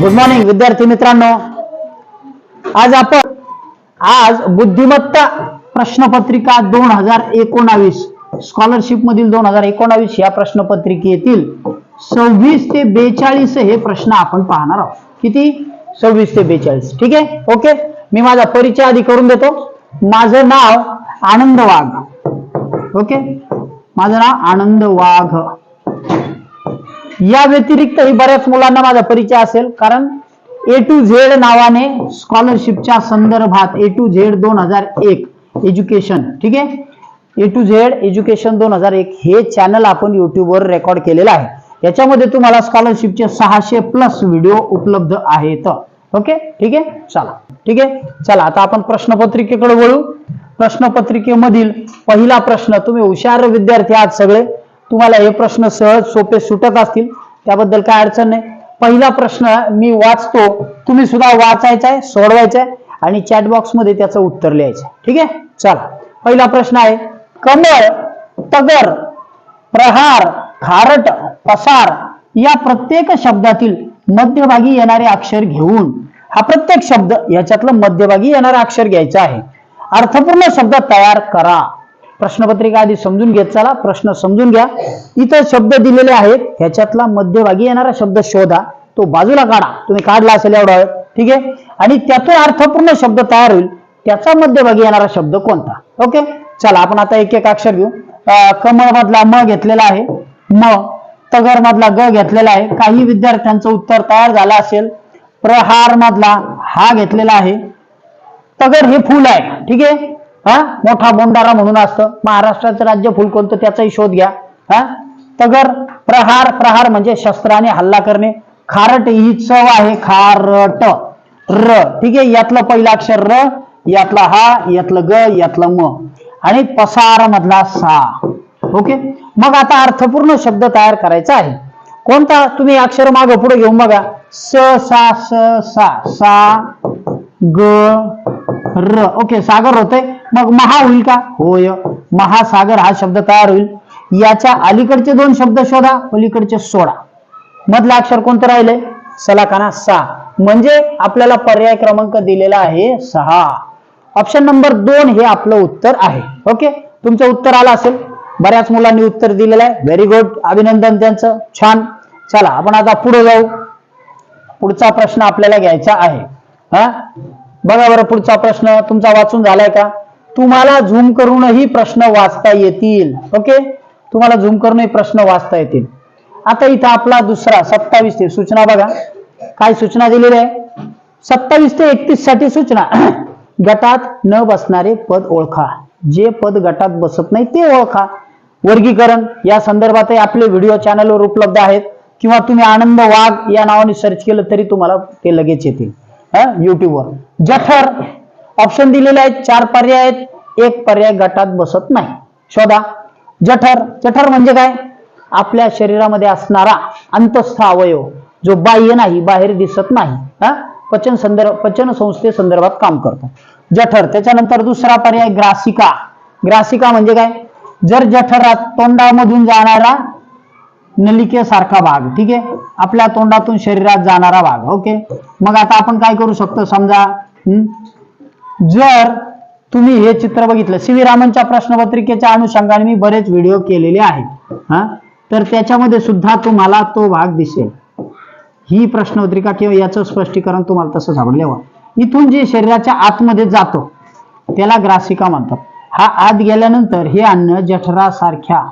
Good morning विद्यार्थी मित्रांनो, आज बुद्धिमत्ता प्रश्नपत्रिका 2019 स्कॉलरशिप मधील 2019 या प्रश्नपत्रिकेतील 26 ते 42 हे प्रश्न आपण पाहणार आहोत. किती? 26 ते 42. ठीक आहे, ओके. मी माझा परिचय आधी करून देतो. माझं नाव आनंद वाघ. ओके, माझं नाव आनंद वाघ. या व्यतिरिक्तही बऱ्याच मुलांना माझा परिचय असेल, कारण A to Z नावाने स्कॉलरशिपच्या संदर्भात A to Z 2001 एज्युकेशन, ठीक आहे, A to Z एज्युकेशन 2001 हे चॅनल आपण युट्यूबवर रेकॉर्ड केलेलं आहे. याच्यामध्ये तुम्हाला स्कॉलरशिपचे 600+ व्हिडिओ उपलब्ध आहेत. ओके, ठीक आहे, चला. ठीक आहे, चला आता आपण प्रश्नपत्रिकेकडे वळू. प्रश्नपत्रिकेमधील पहिला प्रश्न, तुम्ही हुशार विद्यार्थी आहात सगळे, तुम्हाला हे प्रश्न सहज सोपे सुटत असतील, त्याबद्दल काय अडचण नाही. पहिला प्रश्न मी वाचतो, तुम्ही सुद्धा वाचायचा आहे, सोडवायचा आहे आणि चॅट बॉक्स मध्ये त्याचं उत्तर लिहायचं. ठीक आहे, चला. पहिला प्रश्न आहे, कमळ, तगर, प्रहार, खारट, पसार या प्रत्येक शब्दातील मध्यभागी येणारे अक्षर घेऊन, हा प्रत्येक शब्द याच्यातलं मध्यभागी येणारे अक्षर घ्यायचं आहे. अर्थपूर्ण शब्द तयार करा. प्रश्नपत्रिका आधी समजून घेत चला, प्रश्न समजून घ्या. इथं शब्द दिलेले आहेत, ह्याच्यातला मध्यभागी येणारा शब्द शोधा, तो बाजूला काढा. तुम्ही काढला असेल एवढा, ठीक आहे, आणि त्यातून अर्थपूर्ण शब्द तयार होईल, त्याचा मध्यभागी येणारा शब्द कोणता. ओके, चला आपण आता एक एक अक्षर घेऊ. कमळ मधला म घेतलेला आहे, म. तगर मधला ग घेतलेला आहे. काही विद्यार्थ्यांचं उत्तर तयार झालं असेल. प्रहार मधला हा घेतलेला आहे. तगर हे फुल आहे, ठीक आहे, मोठा बोंडारा म्हणून असतं. महाराष्ट्राचं राज्य फुल कोणतं त्याचाही शोध घ्या. तगर, प्रहार, प्रहार म्हणजे शस्त्राने हल्ला करणे. खारट ही चव आहे, खारट, र, ठीक आहे, यातलं पहिलं अक्षर र, यातला हा, यातलं ग, यातलं म, आणि पसार मधला सा. ओके, मग आता अर्थपूर्ण शब्द तयार करायचा आहे. कोणता? तुम्ही अक्षर मागं पुढे घेऊन बघा. स, सा, स, सा, सा, ग, र. ओके, सागर होतंय. मग महा होईल का? होय, महासागर हा शब्द तयार होईल. याच्या अलीकडचे दोन शब्द शोधा, पलीकडचे सोडा. मधलं अक्षर कोणतं राहिले? सलाकाना, सा. म्हणजे आपल्याला पर्याय क्रमांक दिलेला आहे 6. ऑप्शन नंबर 2 हे आपलं उत्तर आहे. ओके, तुमचं उत्तर आलं असेल. बऱ्याच मुलांनी उत्तर दिलेलं आहे. व्हेरी गुड, अभिनंदन त्यांचं, छान. चला आपण आता पुढे जाऊ. पुढचा प्रश्न आपल्याला घ्यायचा आहे. बघा बरं, पुढचा प्रश्न तुमचा वाचून झालाय का? तुम्हाला झूम करूनही प्रश्न वाचता येतील. ओके, तुम्हाला झूम करूनही प्रश्न वाचता येतील. आता इथं आपला दुसरा 27 ते सूचना बघा, काय सूचना दिलेल्या आहे. 27 ते 31 साठी सूचना. गटात न बसणारे पद ओळखा. जे पद गटात बसत नाही ते ओळखा. वर्गीकरण या संदर्भातही आपले व्हिडिओ चॅनलवर उपलब्ध आहेत, किंवा तुम्ही आनंद वाघ या नावाने सर्च केलं तरी तुम्हाला ते लगेच येतील युट्यूबवर. जठर ऑप्शन दिलेले आहेत, 4 पर्याय आहेत. एक पर्याय गटात बसत नाही, शोधा. जठर, जठर म्हणजे काय? आपल्या शरीरामध्ये असणारा अंतस्थ अवयव जो बाह्य नाही, बाहेर दिसत नाही, पचन संस्थे संदर्भात काम करतो, जठर. त्याच्यानंतर दुसरा पर्याय ग्रासिका. ग्रासिका म्हणजे काय? जर जठरात तोंडामधून जाणारा नलिकेसारखा भाग, ठीक आहे, आपल्या तोंडातून शरीरात जाणारा भाग. ओके, मग आता आपण काय करू शकतो? समजा जर तुम्ही हे चित्र बघितलं, सी.व्ही. रामनच्या प्रश्नपत्रिकेच्या अनुषंगाने मी बरेच व्हिडिओ केलेले आहेत, तर त्याच्यामध्ये सुद्धा तुम्हाला तो भाग दिसेल. ही प्रश्नपत्रिका किंवा याचं स्पष्टीकरण तुम्हाला तसं सापडलं. इथून जे शरीराच्या आतमध्ये जातो त्याला ग्रासिका म्हणतात. हा आत गेल्यानंतर हे अन्न जठरासारख्या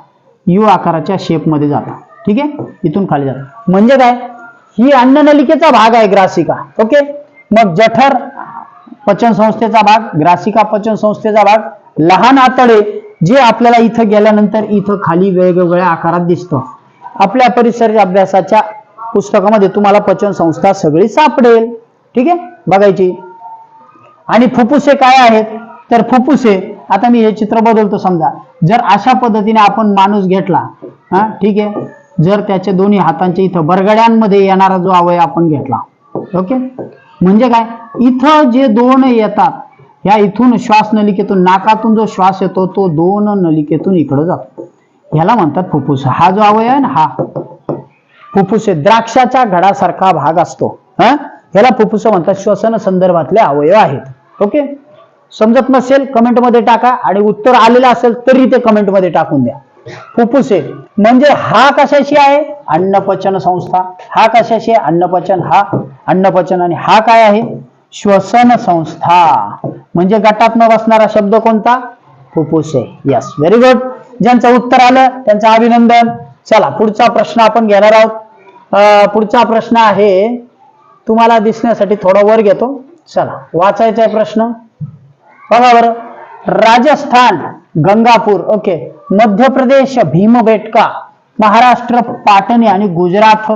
यू आकाराच्या शेपमध्ये जातं, ठीक आहे, इथून खाली जातं. म्हणजे काय? ही अन्ननलिकेचा भाग आहे ग्रासिका. ओके, मग जठर पचन संस्थेचा भाग, ग्रासिका पचन संस्थेचा भाग. लहान आतडे जे आपल्याला इथं गेल्यानंतर इथं खाली वेगवेगळ्या आकारात दिसतं. आपल्या परिसर अभ्यासाच्या पुस्तकामध्ये तुम्हाला पचन संस्था सगळी सापडेल, ठीक आहे, बघायची. आणि फुफ्फुसे काय आहेत? तर फुफ्फुसे, आता मी हे चित्र बदलतो. समजा जर अशा पद्धतीने आपण माणूस घेतला, ठीक आहे, जर त्याच्या दोन्ही हातांच्या इथं बरगड्यांमध्ये येणारा जो अवयव आपण घेतला, ओके, म्हणजे काय? इथं जे दोन येतात, ह्या इथून श्वास नलिकेतून, नाकातून जो श्वास येतो तो 2 नलिकेतून इकडे जातो, ह्याला म्हणतात फुफ्फुस. हा जो अवयव आहे ना, हा फुफ्फुसे द्राक्षाच्या घडासारखा भाग असतो. हा, ह्याला फुफ्फुस म्हणतात. श्वसन संदर्भातले अवयव आहेत. ओके, समजत नसेल कमेंटमध्ये टाका आणि उत्तर आलेलं असेल तरी ते कमेंटमध्ये टाकून द्या. फुफ्फुसे म्हणजे हा कशाशी आहे? अन्नपचन संस्था. हा कशाशी आहे? अन्नपचन. हा अन्नपचन आणि हा काय आहे? श्वसन संस्था. म्हणजे गटात न बसणारा शब्द कोणता? फुफ्फुसे. Yes, very good. ज्यांचं उत्तर आलं त्यांचं अभिनंदन. चला पुढचा प्रश्न आपण घेणार आहोत. पुढचा प्रश्न आहे, तुम्हाला दिसण्यासाठी थोडा वर घेतो. चला वाचायचा आहे प्रश्न. बघा बरं, राजस्थान गंगापूर, ओके, मध्य प्रदेश भीमबेटका, महाराष्ट्र पाटणी आणि गुजरात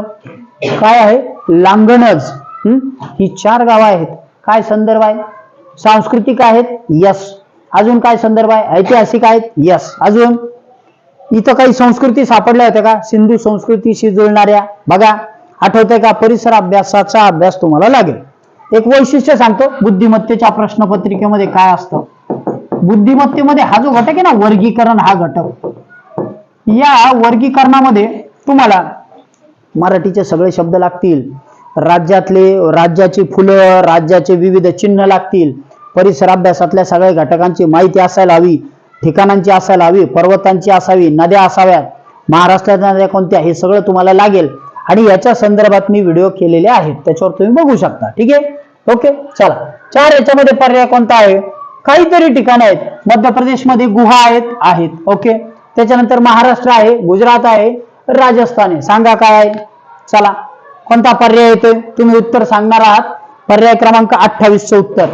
काय आहे? लांगणज. ही 4 गावं आहेत. काय संदर्भ आहे? सांस्कृतिक आहेत. यस. अजून काय संदर्भ आहे? ऐतिहासिक आहेत. यस. अजून इथं काही संस्कृती सापडल्या होत्या का सिंधू संस्कृतीशी जुळणाऱ्या? बघा, आठवतंय का? परिसर अभ्यासाचा अभ्यास तुम्हाला लागेल. एक वैशिष्ट्य सांगतो, बुद्धिमत्तेच्या प्रश्नपत्रिकेमध्ये काय असतं. बुद्धिमत्तेमध्ये हा जो घटक आहे ना, वर्गीकरण, हा घटक, या वर्गीकरणामध्ये तुम्हाला मराठीचे सगळे शब्द लागतील, राज्याची फुलं, राज्याचे विविध चिन्ह लागतील, परिसर अभ्यासातल्या सगळ्या घटकांची माहिती असायला हवी, ठिकाणांची असायला हवी, पर्वतांची असावी, नद्या असाव्यात, महाराष्ट्राच्या नद्या कोणत्या, हे सगळं तुम्हाला लागेल. आणि याच्या संदर्भात मी व्हिडिओ केलेले आहेत, त्याच्यावर तुम्ही बघू शकता. ठीक आहे, ओके. चला, 4 याच्यामध्ये पर्याय कोणता आहे? काहीतरी ठिकाण आहेत. मध्य प्रदेशमध्ये गुहा आहेत. ओके. त्याच्यानंतर महाराष्ट्र आहे, गुजरात आहे, राजस्थान आहे. सांगा काय आहे? चला, कोणता पर्याय येतोय? तुम्ही उत्तर सांगणार आहात. पर्याय क्रमांक 28 चं उत्तर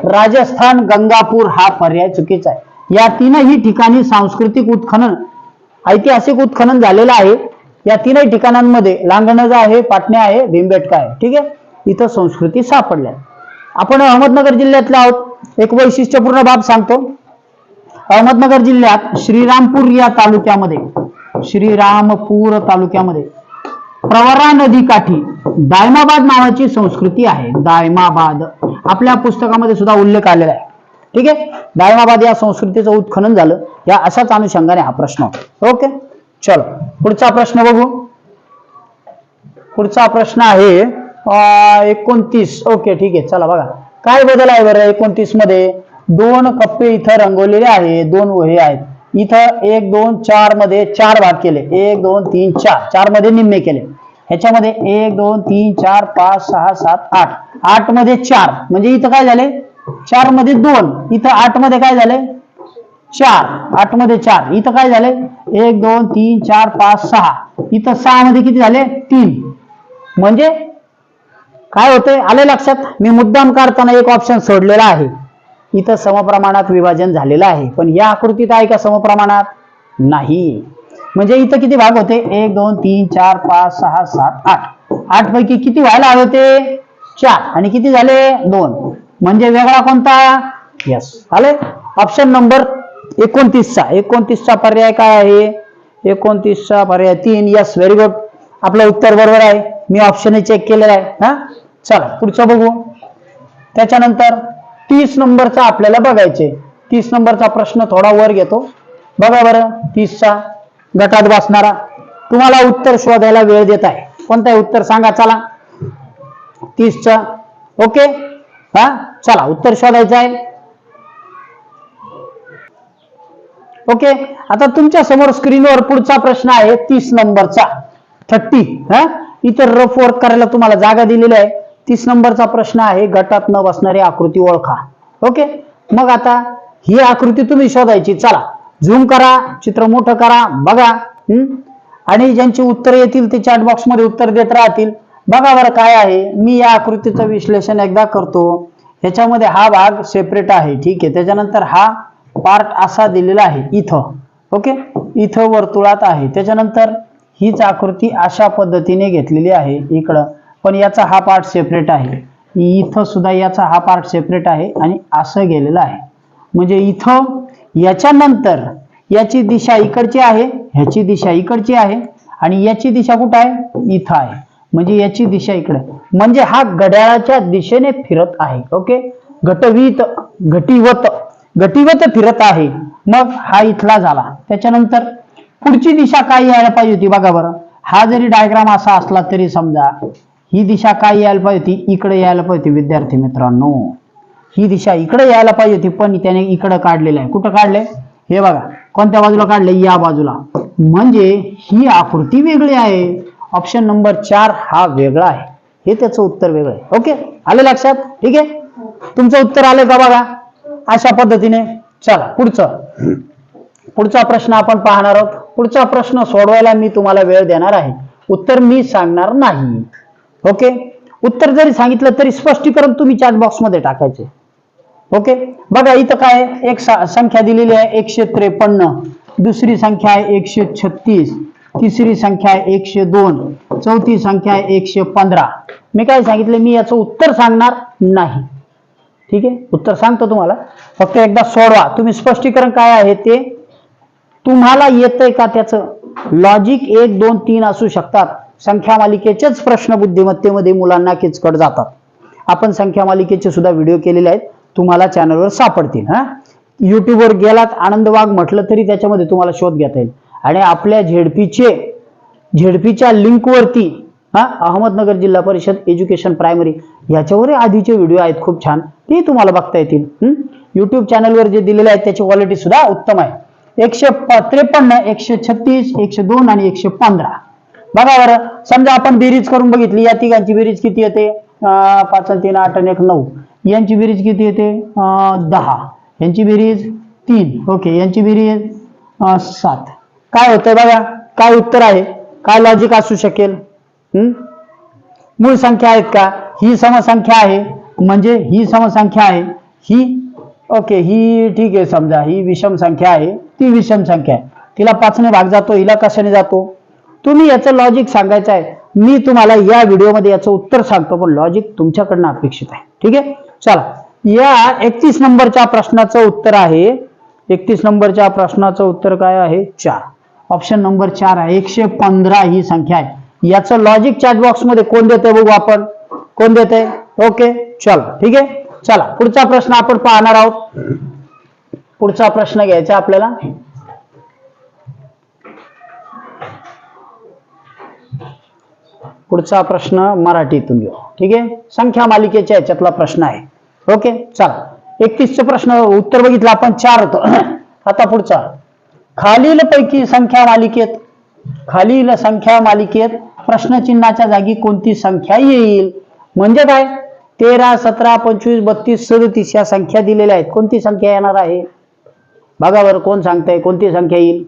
राजस्थान गंगापूर हा पर्याय चुकीचा आहे. या 3ही ठिकाणी सांस्कृतिक उत्खनन, ऐतिहासिक उत्खनन झालेलं आहे. या 3ही ठिकाणांमध्ये लांगणज आहे, पाटण्या आहे, भीमबेटका आहे. ठीक आहे, इथं संस्कृती सापडल्या. आपण अहमदनगर जिल्ह्यातले आहोत. एक वैशिष्ट्यपूर्ण बाब सांगतो. अहमदनगर जिल्ह्यात श्रीरामपूर तालुक्यामध्ये प्रवरा नदी काठी दायमाबाद नावाची संस्कृती आहे. दायमाबाद आपल्या पुस्तकामध्ये सुद्धा उल्लेख आलेला आहे. ठीक आहे, दायमाबाद या संस्कृतीचं उत्खनन झालं. या अशाच अनुषंगाने हा प्रश्न होता. ओके, चलो पुढचा प्रश्न बघू. पुढचा प्रश्न आहे 29. ओके, ठीक आहे. चला बघा, काय बदल आहे बरं 29 मध्ये? 2 कप्पे इथं रंगवलेले आहे, 2 वही आहेत. इथं 1 2 4 मध्ये 4 भाग केले. 1 2 3 4, 4 मध्ये निम्मे केले. ह्याच्यामध्ये 1 2 3 4 5 6 7 8, 8 मध्ये 4, म्हणजे इथं काय झाले? 4 मध्ये 2, इथं 8 मध्ये काय झाले? 4, 8 मध्ये 4, इथं काय झाले? 1 2 3 4 5 6, इथं 6 मध्ये किती झाले? 3. म्हणजे काय होते? आले लक्षात? मी मुद्दाम काढताना एक ऑप्शन सोडलेला आहे. इथं समप्रमाणात विभाजन झालेलं आहे, पण या आकृतीत आहे का समप्रमाणात? नाही. म्हणजे इथं किती भाग होते? 1 2 3 4 5 6 7 8, 8 पैकी किती व्हायला हवे होते? 4, आणि किती झाले? 2. म्हणजे वेगळा कोणता? यस, आले. ऑप्शन नंबर 29 चा पर्याय काय आहे? 29 चा पर्याय 3. Yes, very good. आपलं उत्तर बरोबर आहे. मी ऑप्शन चेक केलेला आहे. हा, चला पुढचं बघू. त्याच्यानंतर 30 नंबरचा आपल्याला बघायचे. 30 नंबरचा प्रश्न थोडा वर घेतो. बघा बरं, 30 चा गटात बसणारा. तुम्हाला उत्तर शोधायला वेळ देत आहे. कोणतं उत्तर सांगा? चला, 30 चा. ओके, हा, चला उत्तर शोधायचं आहे. ओके, आता तुमच्या समोर स्क्रीनवर पुढचा प्रश्न आहे 30 नंबरचा. 30. हा, इतर रफ वर्क करायला तुम्हाला जागा दिलेली आहे. 30 नंबरचा प्रश्न आहे, गटात न बसणारी आकृती ओळखा. ओके, मग आता ही आकृती तुम्ही शोधायची. चला, झूम करा, चित्र मोठं करा, बघा. आणि ज्यांची उत्तर येतील ते चॅट बॉक्स मध्ये उत्तर देत राहतील. बघा बरं काय आहे. मी या आकृतीचं विश्लेषण एकदा करतो. ह्याच्यामध्ये हा भाग सेपरेट आहे. ठीक आहे, त्याच्यानंतर हा पार्ट असा दिलेला आहे इथं. ओके, इथं वर्तुळात आहे. त्याच्यानंतर हीच आकृती अशा पद्धतीने घेतलेली आहे इकडं, पण याचा हा पार्ट सेपरेट आहे. इथं सुद्धा याचा हा पार्ट सेपरेट आहे आणि असं गेलेलं आहे. म्हणजे इथं याच्यानंतर याची दिशा इकडची आहे, ह्याची दिशा इकडची आहे, आणि याची दिशा कुठं आहे? इथं आहे. म्हणजे याची दिशा इकडे, म्हणजे हा घड्याळाच्या दिशेने फिरत आहे. ओके, घटिवत फिरत आहे. मग हा इथला झाला. त्याच्यानंतर पुढची दिशा काय यायला पाहिजे होती? बघा बरं, हा जरी डायग्राम असा असला तरी समजा ही दिशा काय यायला पाहिजे होती? इकडे यायला पाहिजे होती विद्यार्थी मित्रांनो. ही दिशा इकडे यायला पाहिजे होती, पण त्याने इकडे काढलेलं आहे. कुठं काढले? हे बघा, कोणत्या बाजूला काढले? या बाजूला. म्हणजे ही आकृती वेगळी आहे. ऑप्शन नंबर 4 हा वेगळा आहे. हे त्याचं उत्तर वेगळं आहे. ओके, आले लक्षात? ठीक आहे, तुमचं उत्तर आलंय का बघा अशा पद्धतीने. चला पुढचा प्रश्न आपण पाहणार आहोत. पुढचा प्रश्न सोडवायला मी तुम्हाला वेळ देणार आहे, उत्तर मी सांगणार नाही. ओके, उत्तर जरी सांगितलं तरी स्पष्टीकरण तुम्ही चॅट बॉक्स मध्ये टाकायचे. ओके, बघा इथं काय एक संख्या दिलेली आहे 153, दुसरी संख्या आहे 136, तिसरी संख्या आहे 102, चौथी संख्या आहे 115. मी काय सांगितलं? मी याचं उत्तर सांगणार नाही. ठीक आहे, उत्तर सांगतो तुम्हाला, फक्त एकदा सोडवा. तुम्ही स्पष्टीकरण काय आहे ते तुम्हाला येतंय का? त्याचं लॉजिक 1 2 3 असू शकतात. संख्या मालिकेचेच प्रश्न बुद्धिमत्तेमध्ये मुलांना किचकट जातात. आपण संख्या मालिकेचे सुद्धा व्हिडिओ केलेले आहेत, तुम्हाला चॅनलवर सापडतील. युट्यूबवर गेलात आनंद वाघ म्हटलं तरी त्याच्यामध्ये तुम्हाला शोध घेता येईल. आणि आपल्या झेडपीच्या लिंकवरती अहमदनगर जिल्हा परिषद एज्युकेशन प्रायमरी याच्यावर आधीचे व्हिडिओ आहेत खूप छान, ते तुम्हाला बघता येतील. युट्यूब चॅनलवर जे दिलेले आहेत त्याची क्वालिटी सुद्धा उत्तम आहे. 153, 136, 102 आणि 115. बघा बरं, समजा आपण बेरीज करून बघितली, या तिघांची बेरीज किती येते? 5 आणि 3 8 आणि 1 9. यांची बेरीज किती येते? 10. यांची बेरीज 3. ओके, यांची बेरीज 7. काय होतंय बघा, काय उत्तर आहे? काय लॉजिक असू शकेल? मूळ संख्या आहेत का? ही समसंख्या आहे, म्हणजे ही समसंख्या आहे. ही ओके, ही ठीक आहे, समजा ही विषम संख्या आहे, ती विषम संख्या आहे, तिला 5 ने भाग जातो, हिला कशाने जातो? तुम्ही याचं लॉजिक सांगायचं आहे. मी तुम्हाला या व्हिडिओमध्ये याचं उत्तर सांगतो, पण लॉजिक तुमच्याकडनं अपेक्षित आहे. ठीक आहे, चला या 31 नंबरच्या प्रश्नाचं उत्तर आहे. 31 नंबरच्या प्रश्नाचं उत्तर काय आहे? 4. ऑप्शन नंबर 4 आहे. 115 ही संख्या आहे. याचं लॉजिक चॅट बॉक्स मध्ये कोण देते बघू आपण, कोण देते? ओके, चला ठीक आहे. चला पुढचा प्रश्न आपण पाहणार आहोत. पुढचा प्रश्न घ्यायचा आपल्याला. पुढचा प्रश्न मराठीतून घेऊ. ठीक आहे, संख्या मालिकेच्या याच्यातला प्रश्न आहे. ओके, चला 31चे प्रश्न उत्तर बघितलं आपण, 4 होतं. आता पुढचा, खालील संख्या मालिकेत प्रश्नचिन्हाच्या जागी कोणती संख्या येईल? म्हणजे काय? 13, 17, 25, 32, 37 या संख्या दिलेल्या आहेत. कोणती संख्या येणार आहे? बघा बरं, कोण सांगताय कोणती संख्या येईल?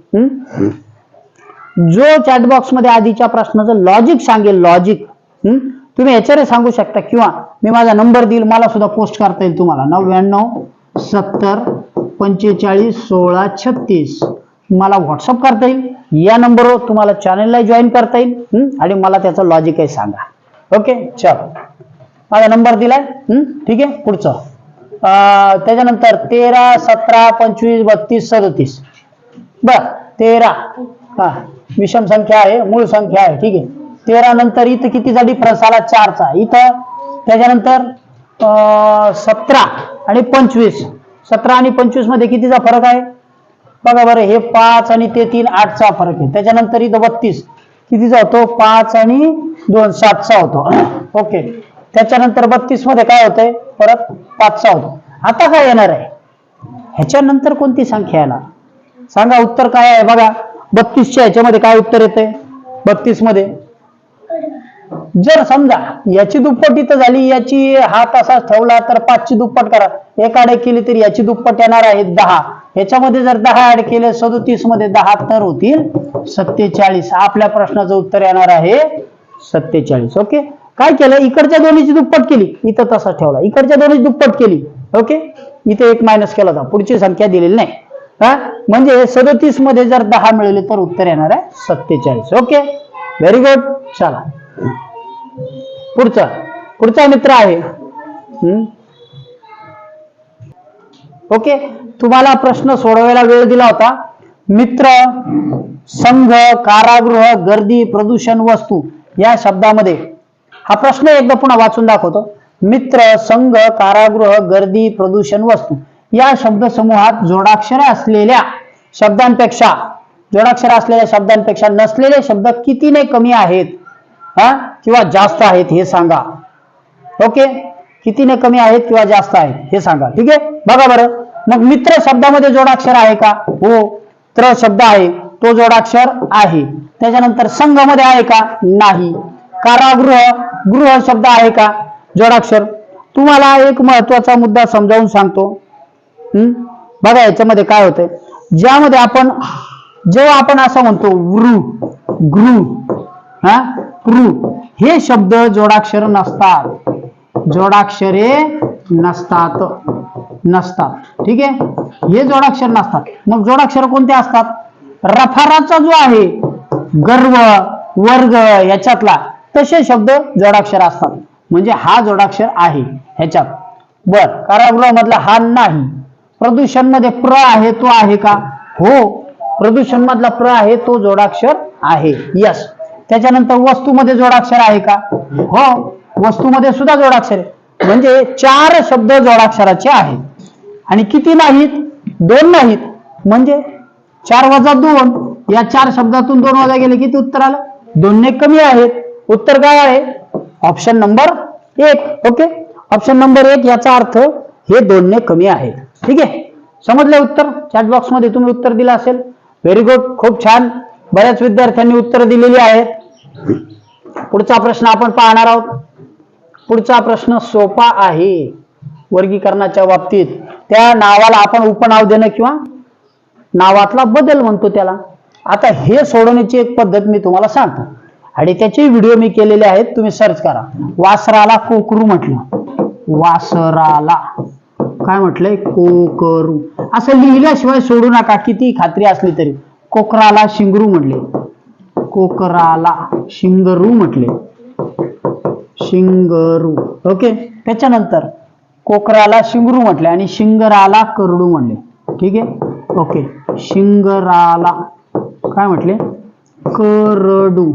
जो चॅटबॉक्स मध्ये आधीच्या प्रश्नाचं लॉजिक सांगेल, लॉजिक तुम्ही याच्याने सांगू शकता, किंवा मी माझा नंबर देईल, मला सुद्धा पोस्ट करता येईल तुम्हाला. 99 70 45 16 36 मला व्हॉट्सअप करता येईल. या नंबरवर तुम्हाला चॅनलला जॉईन करता येईल आणि मला त्याचं लॉजिक आहे सांगा. ओके, चलो माझा नंबर दिलाय. ठीक आहे, पुढचं त्याच्यानंतर 13 17 25 32 37. बर 13 विषम संख्या आहे, मूळ संख्या आहे. ठीक आहे, 13 नंतर इथं कितीचा डिफरन्स आला? 4चा. इथं त्याच्यानंतर 17 आणि 25, 17 आणि 25 मध्ये कितीचा फरक आहे? बघा बरं, हे 5 आणि ते 3 8चा फरक आहे. त्याच्यानंतर इथं 32 कितीचा होतो? 5 आणि 2 7चा होतो. ओके, त्याच्यानंतर 32 मध्ये काय होतंय? परत 5चा होतो. आता काय येणार आहे? ह्याच्यानंतर कोणती संख्या येणार सांगा? उत्तर काय आहे बघा. 32च्या ह्याच्यामध्ये काय उत्तर येते? 32 मध्ये जर समजा याची दुप्पट इथं झाली, याची हा तसाच ठेवला तर 5ची दुप्पट करा. एक ऍड केली तरी याची दुप्पट येणार आहे 10. ह्याच्यामध्ये जर 10 ऍड केले 37 मध्ये 10 तर होतील 47. आपल्या प्रश्नाचं उत्तर येणार आहे 47. ओके, काय केलं? इकडच्या दोन्हीची दुप्पट केली, इथं तसा ठेवला. इकडच्या दोन्हीची दुप्पट केली. ओके, इथे एक मायनस केला होता, पुढची संख्या दिलेली नाही. म्हणजे 37 मध्ये जर 10 मिळाले तर उत्तर येणार आहे 47. Okay, very good. चला पुढचा मित्र आहे. ओके, तुम्हाला प्रश्न सोडवायला वेळ दिला होता. मित्र, संघ, कारागृह, गर्दी, प्रदूषण, वस्तू या शब्दामध्ये हा प्रश्न एकदा पुन्हा वाचून दाखवतो. मित्र, संघ, कारागृह, गर्दी, प्रदूषण, वस्तू या शब्दसमूहात जोडाक्षर असलेल्या शब्दांपेक्षा नसलेले शब्द कितीने कमी आहेत? हा किंवा जास्त आहेत हे सांगा. ओके, कितीने कमी आहेत किंवा जास्त आहेत हे सांगा. ठीक आहे, बघा बरं. मग मित्र शब्दामध्ये जोडाक्षर आहे का? हो. त्र शब्द आहे, तो जोडाक्षर आहे. त्याच्यानंतर संघामध्ये आहे का? नाही. कारागृह, गृह शब्द आहे का? जोडाक्षर. तुम्हाला एक महत्वाचा मुद्दा समजावून सांगतो. बघा याच्यामध्ये काय होतंय, ज्यामध्ये जेव्हा आपण असं म्हणतो वृ, गृ, हा पृ, हे शब्द जोडाक्षर नसतात. जोडाक्षरे नसतात. ठीक आहे, हे जोडाक्षर नसतात. मग जोडाक्षर कोणते असतात? रफाराचा जो आहे गर्व, वर्ग याच्यातला तसे शब्द जोडाक्षर असतात. म्हणजे हा जोडाक्षर आहे ह्याच्यात. बर, कारागृह मधला हा नाही. प्रदूषण मध्ये प्र आहे, तो आहे का? हो, प्रदूषण मधला प्र आहे, तो जोडाक्षर आहे. यस. त्याच्यानंतर वस्तूमध्ये जोडाक्षर आहे का? हो, वस्तूमध्ये सुद्धा जोडाक्षर आहे. म्हणजे 4 शब्द जोडाक्षराचे आहेत. आणि किती नाहीत? 2 नाहीत. म्हणजे 4 वजा 2, या 4 शब्दातून 2 वजा गेले किती उत्तर आलं? 2 ने कमी आहेत. उत्तर काय आहे? Option number 1. Okay, option number 1 याचा अर्थ हे 2 ने कमी आहेत. ठीक आहे, समजले उत्तर? चॅट बॉक्स मध्ये तुम्ही उत्तर दिलं असेल. व्हेरी गुड, खूप छान. बऱ्याच विद्यार्थ्यांनी उत्तर दिलेली आहेत. पुढचा प्रश्न आपण पाहणार आहोत. पुढचा प्रश्न सोपा आहे. वर्गीकरणाच्या बाबतीत त्या नावाला आपण उपनाव देणं किंवा नावातला बदल म्हणतो त्याला. आता हे सोडवण्याची एक पद्धत मी तुम्हाला सांगतो आणि त्याचे व्हिडिओ मी केलेले आहेत, तुम्ही सर्च करा. वासराला कोकरू म्हटलं. वासराला काय म्हटलंय? कोकरू. असं लिहिल्याशिवाय सोडू नका, किती खात्री असली तरी. कोकराला शिंगरू म्हटले. कोकराला शिंगरू म्हटले. शिंगरू. ओके, त्याच्यानंतर कोकराला शिंगरू म्हटले आणि शिंगराला करडू म्हणले. ठीक आहे, ओके. शिंगराला काय म्हटले? करडू.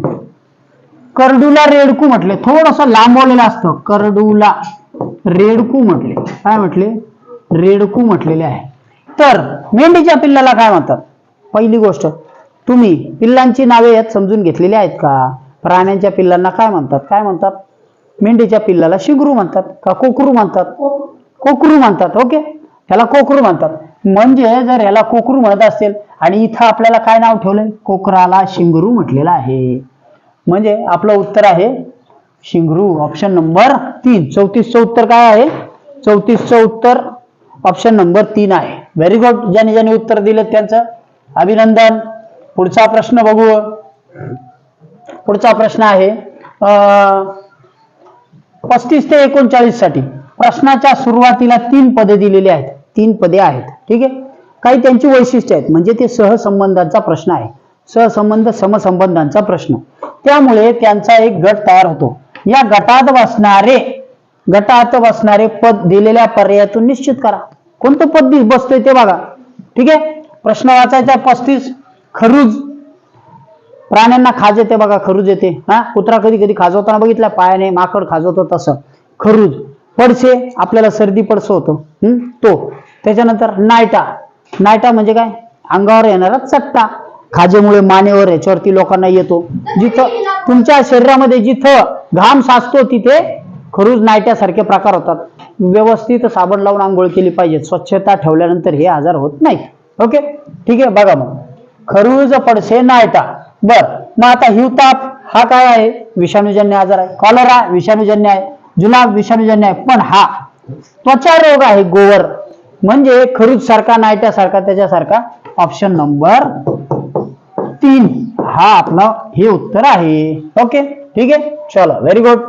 करडूला रेडकू म्हटले. थोडस लांबवलेलं असतं. करडूला रेडकू म्हटले. काय म्हटले? रेडकू म्हटलेले आहे. तर मेंढीच्या पिल्लाला काय म्हणतात? पहिली गोष्ट, तुम्ही पिल्लांची नावे यात समजून घेतलेली आहेत का? प्राण्यांच्या पिल्लांना काय म्हणतात? काय म्हणतात? मेंढीच्या पिल्लाला शिंगरू म्हणतात का कोकरू म्हणतात? कोकरू म्हणतात. ओके, ह्याला कोकरू म्हणतात. म्हणजे जर ह्याला कोकरू म्हणत असेल आणि इथं आपल्याला काय नाव ठेवलंय? कोकराला शिंगरू म्हटलेलं आहे. म्हणजे आपलं उत्तर आहे शिंगरू. Option number 3. 34चं उत्तर काय आहे? 34चं उत्तर ऑप्शन नंबर 3 आहे. Very good. ज्यांनी ज्यांनी उत्तर दिलं त्यांचं अभिनंदन. पुढचा प्रश्न बघू. पुढचा प्रश्न आहे 35 ते 39 साठी. प्रश्नाच्या सुरुवातीला 3 पदे दिलेली आहेत. 3 पदे आहेत. ठीक आहे, काही त्यांची वैशिष्ट्ये आहेत. म्हणजे ते सहसंबंधाचा प्रश्न आहे. सहसंबंध समसंबंधांचा प्रश्न. त्यामुळे त्यांचा एक गट तयार होतो. या गटात बसणारे पद दिलेल्या पर्यायातून निश्चित करा. कोणतं पद बसतंय ते बघा. ठीक आहे, प्रश्न वाचायचा. 35 खरूज. प्राण्यांना खाज येते बघा, खरूज येते. हा, कुत्रा कधी कधी खाजवताना बघितला, पायाने. माकड खाजवतो तसं खरूज. पडसे, आपल्याला सर्दी पडसं होतं, तो. त्याच्यानंतर नायटा. नायटा म्हणजे काय? अंगावर येणारा चट्टा. खाजेमुळे मानेवर याच्यावरती लोकांना येतो. जिथं तुमच्या शरीरामध्ये जिथं घाम साचतो तिथे खरूज नायट्यासारखे प्रकार होतात. व्यवस्थित साबण लावून आंघोळ केली पाहिजे. स्वच्छता ठेवल्यानंतर हे आजार होत नाहीत. ओके, ठीक आहे, बघा मग. खरूज, पडसे, नायटा. बर, मग आता हिवताप हा काय आहे? विषाणूजन्य आजार आहे. कॉलरा विषाणूजन्य आहे. जुलाब विषाणूजन्य आहे. पण हा त्वचा रोग आहे, गोवर. म्हणजे खरूज सारखा, नायट्या सारखा, त्याच्यासारखा. ऑप्शन नंबर 3 हा आपला हे उत्तर आहे. ओके, ठीक आहे, चला, व्हेरी गुड.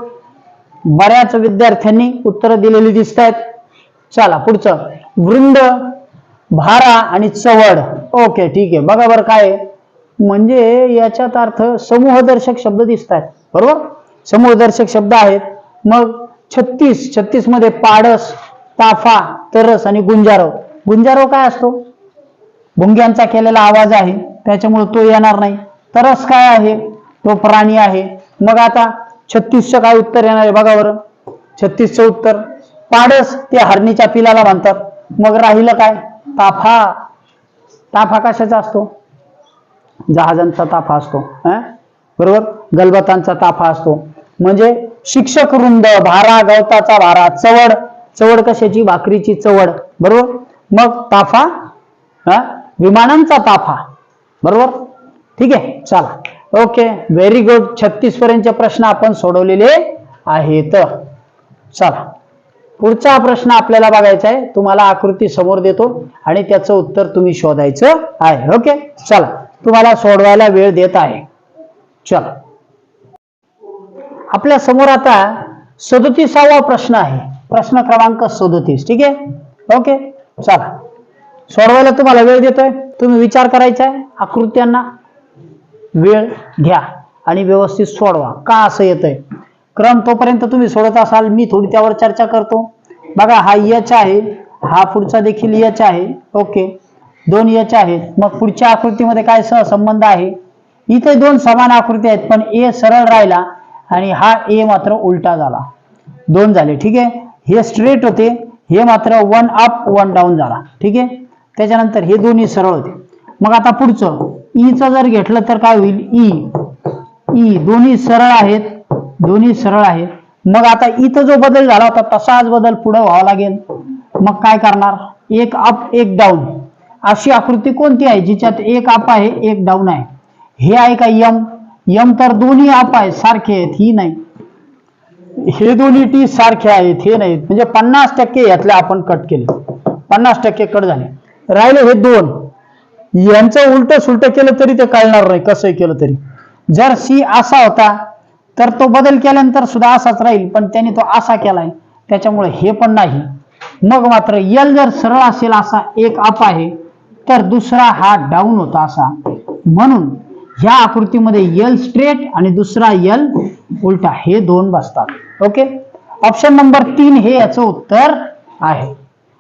बऱ्याच विद्यार्थ्यांनी उत्तर दिलेली दिसत आहेत. चला पुढचं. वृंद, भारा आणि चवड. ओके, ठीक आहे, बघा बरं काय आहे. म्हणजे याच्यात अर्थ समूहदर्शक शब्द दिसत आहेत. बरोबर, समूहदर्शक शब्द आहेत. मग 36 मध्ये पाडस, ताफा, तरस आणि गुंजारव. गुंजारव काय असतो? भुंग्यांचा केलेला आवाज आहे, त्याच्यामुळे तो येणार नाही. तरस काय आहे? तो प्राणी आहे. मग आता 36चं काय उत्तर येणार आहे बघा बरं. 36चं उत्तर पाडस, ते हरणीच्या पिलाला म्हणतात. मग राहिलं काय? ताफा. ताफा कशाचा असतो? जहाजांचा ताफा असतो. बरोबर. गलबतांचा ताफा असतो. म्हणजे शिक्षक वृंद, भारा, गवताचा भारा, चवड, चवड कशाची? भाकरीची चवड, बरोबर. मग ताफा, विमानांचा ताफा, बरोबर. ठीक आहे, चला ओके, व्हेरी गुड. 36 पर्यंतचे प्रश्न आपण सोडवलेले आहेत. चला पुढचा प्रश्न आपल्याला बघायचा आहे. तुम्हाला आकृती समोर देतो आणि त्याचं उत्तर तुम्ही शोधायचं आहे. ओके, चला तुम्हाला सोडवायला वेळ देत आहे. चला आपल्या समोर आता 37वा प्रश्न आहे, प्रश्न क्रमांक 37. ठीक आहे, ओके. चला सोडवायला तुम्हाला वेळ देतोय, तुम्ही विचार करायचा आहे, आकृत्यांना वेळ घ्या आणि व्यवस्थित सोडवा. का असं येतंय? क्रम तोपर्यंत तुम्ही सोडत असाल, मी थोडी त्यावर चर्चा करतो. बघा हा एच आहे, हा पुढचा देखील एच आहे. ओके, दोन एच आहेत. मग पुढच्या आकृतीमध्ये काय सहसंबंध आहे? इथे दोन समान आकृती आहेत, पण ए सरळ राहिला आणि हा ए मात्र उलटा झाला, दोन झाले. ठीक आहे, हे स्ट्रेट होते, हे मात्र वन अप वन डाऊन झाला. ठीक आहे, त्याच्यानंतर हे दोन्ही सरळ होते. मग आता पुढचं ईचं जर घेतलं तर काय होईल? ई दोन्ही सरळ आहेत, दोन्ही सरळ आहेत. मग आता इथं जो बदल झाला होता तसाच बदल पुढे व्हावा लागेल. मग काय करणार? एक अप एक डाऊन. अशी आकृती कोणती आहे जिच्यात एक अप आहे एक डाऊन आहे? हे आहे का यम? यम तर दोन्ही अप आहेत, सारखे आहेत, ही नाही. हे दोन्ही टी सारखे आहेत, हे नाहीत. म्हणजे 50% यातले आपण कट केले, 50% कट झाले. राहिले हे दोन. यांचं उलट सुलट केलं तरी ते कळणार नाही, कसंही केलं तरी. जर सी असा होता तर तो बदल केल्यानंतर सुद्धा असाच राहील, पण त्याने तो असा केलाय त्याच्यामुळे हे पण नाही. मग मात्र यल जर सरळ असेल, असा एक अप आहे, तर दुसरा हा डाऊन होता असा. म्हणून ह्या आकृतीमध्ये यल स्ट्रेट आणि दुसरा यल उलटा, हे दोन बसतात. ओके, ऑप्शन नंबर 3 हे याचं उत्तर आहे.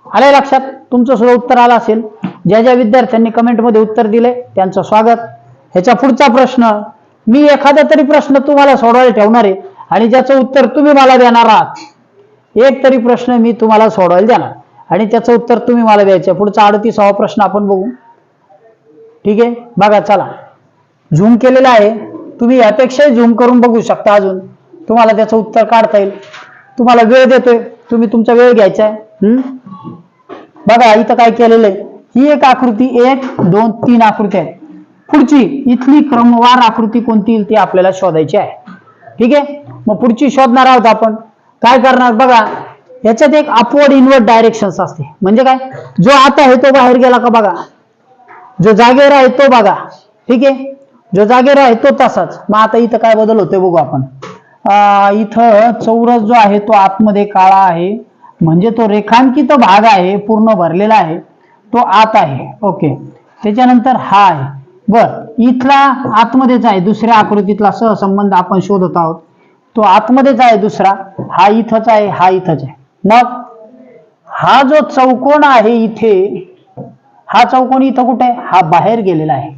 आलंय लक्षात? तुमचं सुद्धा उत्तर आलं असेल. ज्या ज्या विद्यार्थ्यांनी कमेंटमध्ये उत्तर दिले त्यांचं स्वागत. ह्याच्या पुढचा प्रश्न, मी एखादा तरी प्रश्न तुम्हाला सोडवायला ठेवणार आहे आणि ज्याचं उत्तर तुम्ही मला देणार आहात. एक तरी प्रश्न मी तुम्हाला सोडवायला देणार आणि त्याचं उत्तर तुम्ही मला द्यायचं. पुढचा 38वा प्रश्न आपण बघू. ठीक आहे, बघा. चला झूम केलेला आहे, तुम्ही यापेक्षाही झूम करून बघू शकता, अजून तुम्हाला त्याचं उत्तर काढता येईल. तुम्हाला वेळ देतोय, तुम्ही तुमचा वेळ घ्यायचा आहे. बघा इथं काय केलेलं आहे, ही एक आकृती, 1 2 3 आकृती आहेत. पुढची इथली क्रमवार आकृती कोणती येईल ती आपल्याला शोधायची आहे. ठीक आहे, मग पुढची शोधणार आहोत आपण. काय करणार? बघा याच्यात एक अपवर्ड इनवर्ड डायरेक्शन्स असते. म्हणजे काय? जो आता आहे तो बाहेर गेला का बघा, जो जागेवर आहे तो बघा. ठीक आहे, जो जागेवर आहे तो तसाच. मग आता इथं काय बदल होतोय बघू आपण. इथं चौरस जो आहे तो आतमध्ये काळा आहे, म्हणजे तो रेखांकित भाग आहे, पूर्ण भरलेला आहे, तो आत आहे. ओके, त्याच्यानंतर हा आहे. बर, इथला आतमध्येच आहे, दुसऱ्या आकृतीतला सहसंबंध आपण शोधत आहोत, तो आतमध्येच आहे दुसरा. हा इथंच आहे, हा इथंच आहे. मग हा जो चौकोन आहे इथे, हा चौकोन इथं कुठे आहे? हा बाहेर गेलेला आहे.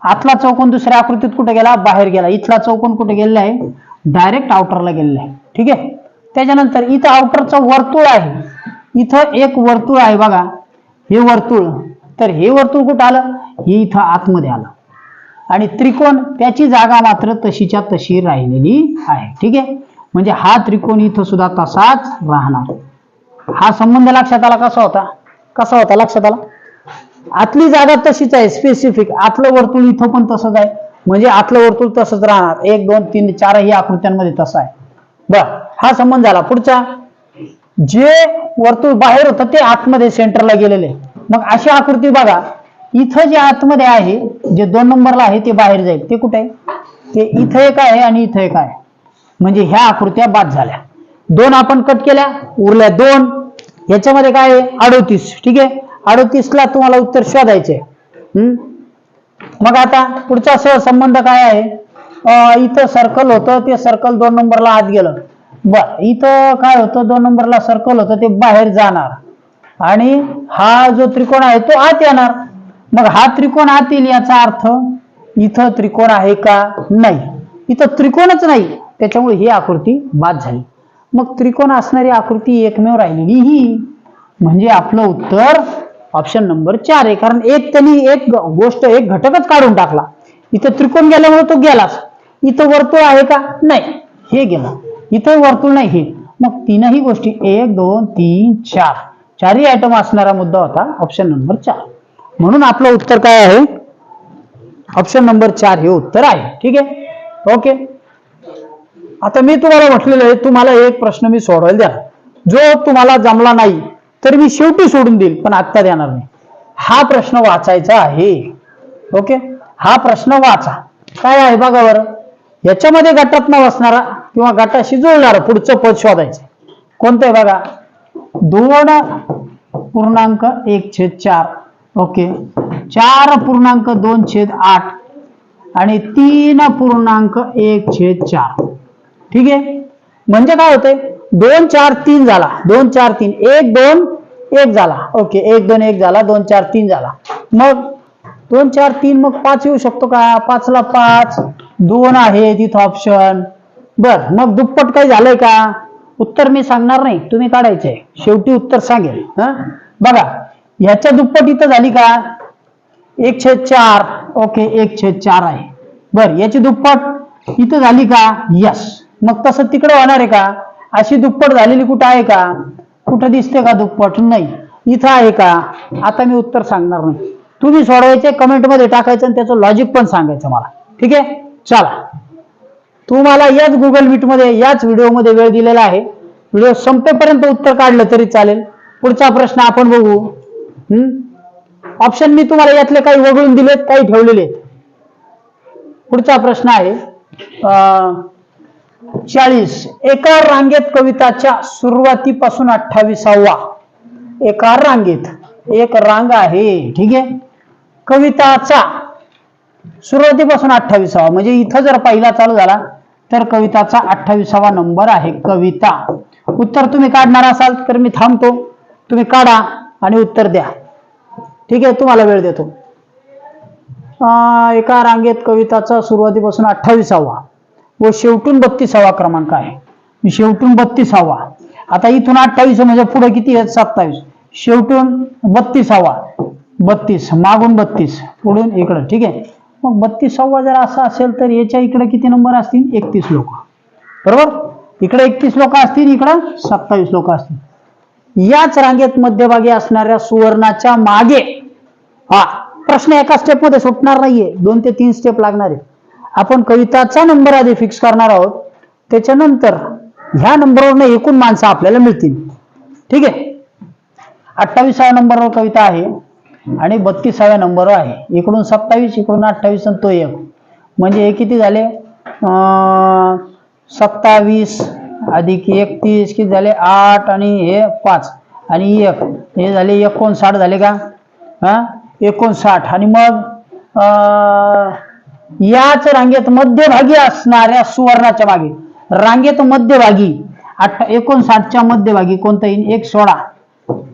आतला चौकोन दुसऱ्या आकृतीत कुठे गेला? बाहेर गेला. इथला चौकोन कुठे गेलेला आहे? डायरेक्ट आउटरला गेलेला आहे. ठीक आहे, त्याच्यानंतर इथं आउटरचं वर्तुळ आहे, इथं एक वर्तुळ आहे बघा, हे वर्तुळ. तर हे वर्तुळ कुठं आलं? हे इथं आतमध्ये आलं. आणि त्रिकोण, त्याची जागा मात्र तशीच्या तशी राहिलेली आहे. ठीक आहे, म्हणजे हा त्रिकोण इथं सुद्धा तसाच राहणार. हा संबंध लक्षात आला? कसा होता? कसा होता लक्षात आला? आतली जागा तशीच आहे, स्पेसिफिक. आतलं वर्तुळ इथं पण तसंच आहे, म्हणजे आतलं वर्तुळ तसंच राहणार. 1 2 3 4 ही आकृत्यांमध्ये तसं आहे. बर, हा संबंध झाला. पुढचा, जे वर्तुळ बाहेर होतं ते आतमध्ये सेंटरला गेलेले. मग अशी आकृती बघा, इथं जे आतमध्ये आहे, जे 2 नंबरला आहे ते बाहेर जाईल. ते कुठे आहे? ते इथं एक आहे आणि इथं एक आहे. म्हणजे ह्या आकृत्या बाद झाल्या. 2 आपण कट केल्या, उरल्या 2. याच्यामध्ये काय आहे? 38. ठीक आहे, 38ला तुम्हाला उत्तर शोधायचे. मग आता पुढचा सहसंबंध काय आहे? इथं सर्कल होतं, ते सर्कल 2 नंबरला आत गेलं. बर, इथं काय होतं? 2 नंबरला सर्कल होतं, ते बाहेर जाणार आणि हा जो त्रिकोण आहे तो आत येणार. मग हा त्रिकोण आत येईल, याचा अर्थ इथं त्रिकोण आहे का? नाही, इथं त्रिकोणच नाही, त्याच्यामुळे ही आकृती बाद झाली. मग त्रिकोण असणारी आकृती एकमेव राहिलेली ही, म्हणजे आपलं उत्तर ऑप्शन नंबर 4 आहे. कारण त्यांनी एक गोष्ट, एक घटकच काढून टाकला. इथं त्रिकोण गेल्यामुळे तो गेलाच, इथं वर्तुळ आहे का? नाही, हे गेलं. इथं वर्तुळ नाही, हे. मग तीनही गोष्टी 1 2 3 4 चारही आयटम असणारा मुद्दा होता ऑप्शन नंबर 4. म्हणून आपलं उत्तर काय आहे? ऑप्शन नंबर 4 हे उत्तर आहे. ठीक आहे, ओके. आता मी तुम्हाला म्हटलेलं आहे, तुम्हाला एक प्रश्न मी सोडवायला द्या, जो तुम्हाला जमला नाही तर मी शेवटी सोडून देईल, पण आत्ता देणार नाही. हा प्रश्न वाचायचा आहे. ओके, हा प्रश्न वाचा. काय आहे बघा बरं. याच्यामध्ये गटात न बसणारा किंवा गटाशी जुळणारा पुढचं पद शोधायचं. कोणतं आहे बघा. 2.1/4. ओके, 4.2/8 आणि 3.1/4. ठीक आहे, म्हणजे काय होतंय, 2 4 3 झाला, 2 4 3 1 2 1 झाला. ओके, 1 2 1 झाला, 2 4 3 झाला. मग 2 4 3 मग 5 येऊ शकतो का? 5 ला 5 2 आहे तिथं ऑप्शन. बर, मग दुप्पट काही झालंय का? उत्तर मी सांगणार नाही, तुम्ही काढायचंय, शेवटी उत्तर सांगेल. बघा, ह्याच्या दुप्पट इथं झाली का? 1/4. ओके, 1/4 आहे. बर, याची दुप्पट इथं झाली का? यस. मग तसं तिकडे होणार आहे का? अशी दुप्पट झालेली कुठं आहे का? कुठं दिसते का दुप्पट? नाही. इथं आहे का? आता मी उत्तर सांगणार नाही, तुम्ही सोडवायचे, कमेंटमध्ये टाकायचं आणि त्याचं लॉजिक पण सांगायचं मला. ठीक आहे, चला. तुम्हाला याच गुगल मीट मध्ये, याच व्हिडिओमध्ये वेळ दिलेला आहे. व्हिडिओ संपेपर्यंत उत्तर काढलं तरी चालेल. पुढचा प्रश्न आपण बघू. ऑप्शन मी तुम्हाला यातले काही वगळून दिलेत, काही ठेवलेले. पुढचा प्रश्न आहे 40. एका रांगेत कविताच्या सुरुवातीपासून 28वा. एका रांगेत, एक रांग आहे. ठीक आहे, कविताचा सुरुवातीपासून 28वा, म्हणजे इथं जर पहिला चालू झाला तर कविताचा 28वा नंबर आहे कविता. उत्तर तुम्ही काढणार असाल तर मी थांबतो, तुम्ही काढा आणि उत्तर द्या. ठीक आहे, तुम्हाला वेळ देतो. एका रांगेत कविताचा सुरुवातीपासून 28वा व शेवटून 32वा क्रमांक आहे. शेवटून 32वा. आता इथून 28 म्हणजे पुढे किती आहेत? 27. शेवटून 32वा, 32 मागून 32 पुढून इकडं. ठीक आहे, मग 32वा जर असा असेल तर याच्या इकडे किती नंबर असतील? 31 लोक. बरोबर, इकडे 31 लोक असतील, इकडं 27 लोक असतील. याच रांगेत मध्यभागी असणाऱ्या सुवर्णाच्या मागे, हा प्रश्न एका स्टेप मध्ये सुटणार नाहीये, 2 ते 3 स्टेप लागणार आहे. आपण कविताचा नंबर आधी फिक्स करणार आहोत, त्याच्यानंतर ह्या नंबरवरनं एकूण माणसं आपल्याला मिळतील. ठीक आहे, 28व्या नंबरवर कविता आहे आणि 32व्या नंबरवर आहे. इकडून 27, इकडून 28 आणि तो 1, म्हणजे हे किती झाले? 27 अधिक 31 किती झाले? 8 आणि हे 5 आणि 1, हे झाले 59 झाले का? 59. आणि मग याच रांगेत मध्यभागी असणाऱ्या सुवर्णाच्या मागे, रांगेत मध्यभागी 59च्या मध्यभागी कोणतं येईल? 1 सोडा,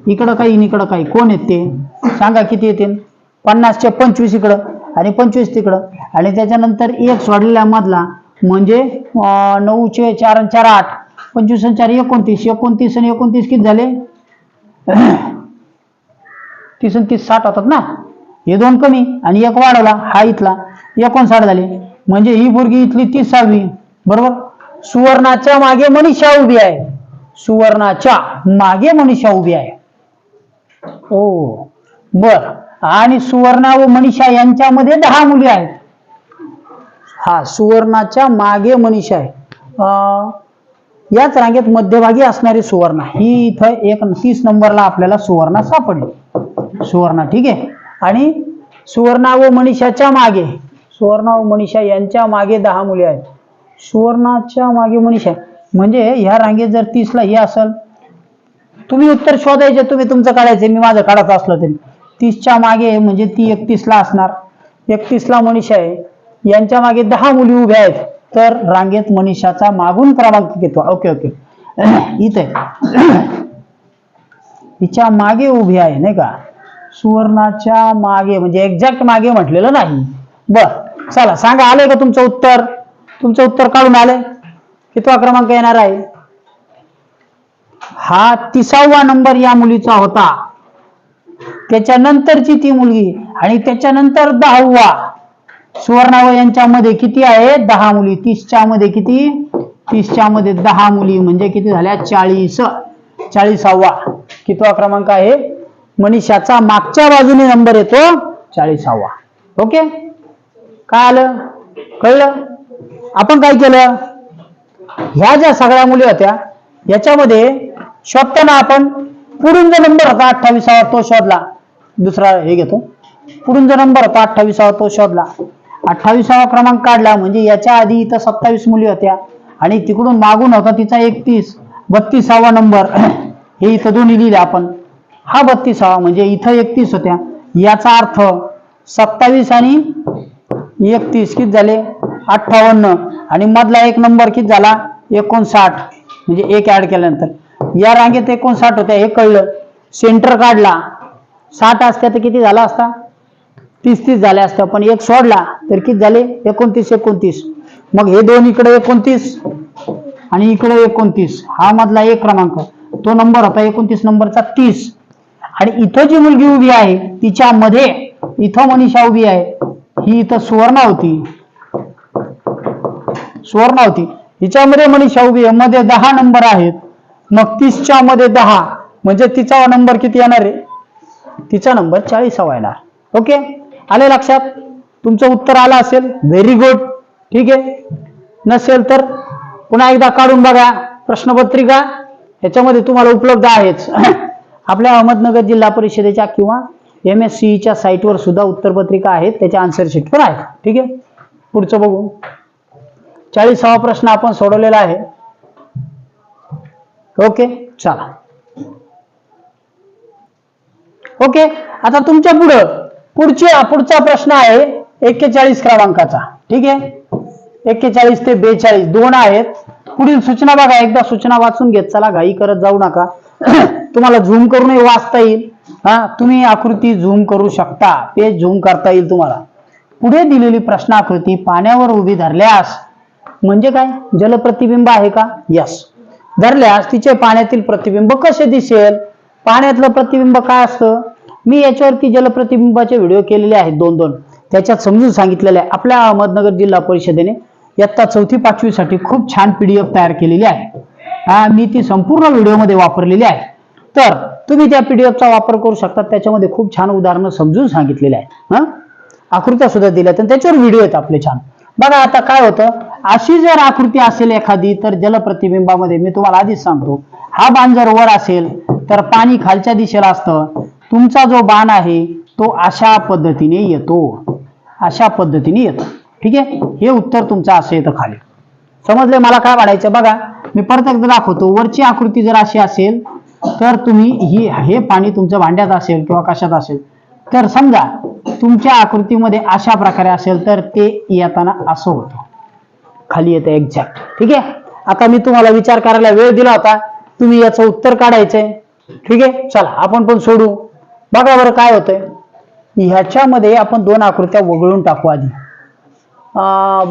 इकडं काही इकडं काही, कोण येत ते सांगा? किती येतील? 50चे 25 इकडं आणि 25 तिकडं, आणि त्याच्यानंतर 1 सोडलेला मधला, म्हणजे 9चे 4 आणि 4 8, 25 आणि 4 29, 29 आणि 29 किती झाले? 30 आणि 30 60 होतात ना. हे 2 कमी आणि 1 वाढवला, हा इथला 59 झाले. म्हणजे ही पोरगी इथली 30वी. बरोबर, सुवर्णाच्या मागे मनीषा उभी आहे. सुवर्णाच्या मागे मनीषा उभी आहे. ओ बर, आणि सुवर्णा व मनीषा यांच्यामध्ये 10 मुली आहेत. हा सुवर्णाच्या मागे मनीषा आहे. याच रांगेत मध्यभागी असणारी सुवर्णा, ही इथं 30 नंबरला आपल्याला सुवर्णा सापडली. सुवर्णा. ठीक आहे, आणि सुवर्णा व मनीषाच्या मागे, सुवर्णा व मनीषा यांच्या मागे 10 मुली आहेत. सुवर्णाच्या मागे मनीषा, म्हणजे ह्या रांगेत जर 30ला हे असेल, तुम्ही उत्तर शोधायचे, तुम्ही तुमचं काढायचे, मी माझं काढत असलं तरी. 30च्या मागे म्हणजे ती 31ला असणार. 31ला मनीषा आहे, यांच्या मागे 10 मुली उभ्या आहेत, तर रांगेत मनीषाचा मागून क्रमांक घेतो. ओके ओके, इथे हिच्या मागे उभी आहे, नाही का? सुवर्णाच्या मागे म्हणजे एक्झॅक्ट मागे म्हटलेलं नाही. बर, चला सांगा, आलंय का तुमचं उत्तर? तुमचं उत्तर काढून आलंय? कितवा क्रमांक येणार आहे? हा 30वा नंबर या मुलीचा होता. त्याच्यानंतरची ती मुलगी, आणि त्याच्यानंतर 10वा, सुवर्णावयांच्या मध्ये किती आहे? 10 मुली. 30च्या मध्ये किती? 30च्या मध्ये 10 मुली म्हणजे किती झाल्या? 40. 40वा कितवा क्रमांक आहे? मनीषाचा मागच्या बाजूने नंबर येतो 40वा. ओके, काय आलं? कळलं? आपण काय केलं? ह्या ज्या सगळ्या मुली होत्या याच्यामध्ये शोधताना आपण पुढून जो नंबर होता 28वा तो शोधला. दुसरा हे घेतो. पुढून जो नंबर होता 28वा तो शोधला. 28वा क्रमांक काढला म्हणजे याच्या आधी इथं 27 मुली होत्या आणि तिकडून मागून होता तिचा 31. 32वा नंबर हे इथं दोन्ही लिहिले आपण. हा 32वा म्हणजे इथं 31 होत्या. याचा अर्थ 27 आणि 31 किती झाले? 58. आणि मधला एक नंबर किती झाला? 59. म्हणजे एक ऍड केल्यानंतर या रांगेत 59 होत्या हे कळलं. सेंटर काढला. 60 असत्या तर किती झाला असता? 30 झाल्या असत्या. पण एक सोडला तर किती झाले? 29. मग हे दोन इकडे 29 आणि इकडे 29. हा मधला एक क्रमांक तो नंबर होता 29 नंबरचा 30. आणि इथं जी मुलगी उभी आहे तिच्या मध्ये इथं मनीषा उभी आहे. ही इथं सुवर्णा होती. हिच्यामध्ये मनीषा उभी आहे. मध्ये 10 नंबर आहेत. मग 30च्या मध्ये 10 म्हणजे तिचा नंबर किती येणार आहे? तिचा नंबर 40वा येणार. ओके, आले लक्षात? तुमचं उत्तर आलं असेल, व्हेरी गुड. ठीक आहे, नसेल तर पुन्हा एकदा काढून बघा प्रश्नपत्रिका. याच्यामध्ये तुम्हाला उपलब्ध आहेच. आपल्या अहमदनगर जिल्हा परिषदेच्या किंवा MSCEच्या साईटवर सुद्धा उत्तरपत्रिका आहेत, त्याच्या आन्सर शीट पण आहेत. ठीक आहे, पुढचं बघू. 40वा प्रश्न आपण सोडवलेला आहे. ओके, चला. ओके, आता तुमच्या पुढचा प्रश्न आहे 41 क्रमांकाचा. ठीक आहे, 41 ते 42 दोन आहेत. पुढील सूचना बघा, एकदा सूचना वाचून घेत चला, घाई करत जाऊ नका. तुम्हाला झूम करूनही वाचता येईल. तुम्ही आकृती झूम करू शकता, पेज झूम करता येईल तुम्हाला. पुढे दिलेली प्रश्न आकृती पाण्यावर उभी धरल्यास म्हणजे काय? जलप्रतिबिंब आहे का? यस. धरल्यास तिचे पाण्यातील प्रतिबिंब कसे दिसेल? पाण्यातलं प्रतिबिंब काय असतं? मी याच्यावरती जलप्रतिबिंबाचे व्हिडिओ केलेले आहेत 2-2. त्याच्यात समजून सांगितलेलं आहे. आपल्या अहमदनगर जिल्हा परिषदेने इयत्ता 4थी-5वी साठी खूप छान PDF तयार केलेली आहे. मी ती संपूर्ण व्हिडिओमध्ये वापरलेली आहे. तर तुम्ही त्या PDFचा वापर करू शकता. त्याच्यामध्ये खूप छान उदाहरणं समजून सांगितलेले आहेत. आकृत्या सुद्धा दिल्या तर त्याच्यावर व्हिडिओ आहेत आपले छान. बघा आता काय होतं, अशी जर आकृती असेल एखादी तर जलप्रतिबिंबामध्ये मी तुम्हाला आधीच सांगतो, हा बाण जर वर असेल तर पाणी खालच्या दिशेला असतं. तुमचा जो बाण आहे तो अशा पद्धतीने येतो. ठीक आहे, हे उत्तर तुमचं असं येतं खाली. समजले मला काय म्हणायचं? बघा मी परत एकदा दाखवतो. वरची आकृती जर अशी असेल तर तुम्ही हे पाणी तुमच्या भांड्यात असेल किंवा कशात असेल तर समजा तुमच्या आकृतीमध्ये अशा प्रकारे असेल तर ते येताना असं होतं, खाली येतं एक्झॅक्ट. ठीक आहे, आता मी तुम्हाला विचार करायला वेळ दिला होता, तुम्ही याचं उत्तर काढायचंय. ठीक आहे, चला आपण पण सोडू. बघा बरं काय होतंय. ह्याच्यामध्ये आपण दोन आकृत्या वगळून टाकू आधी.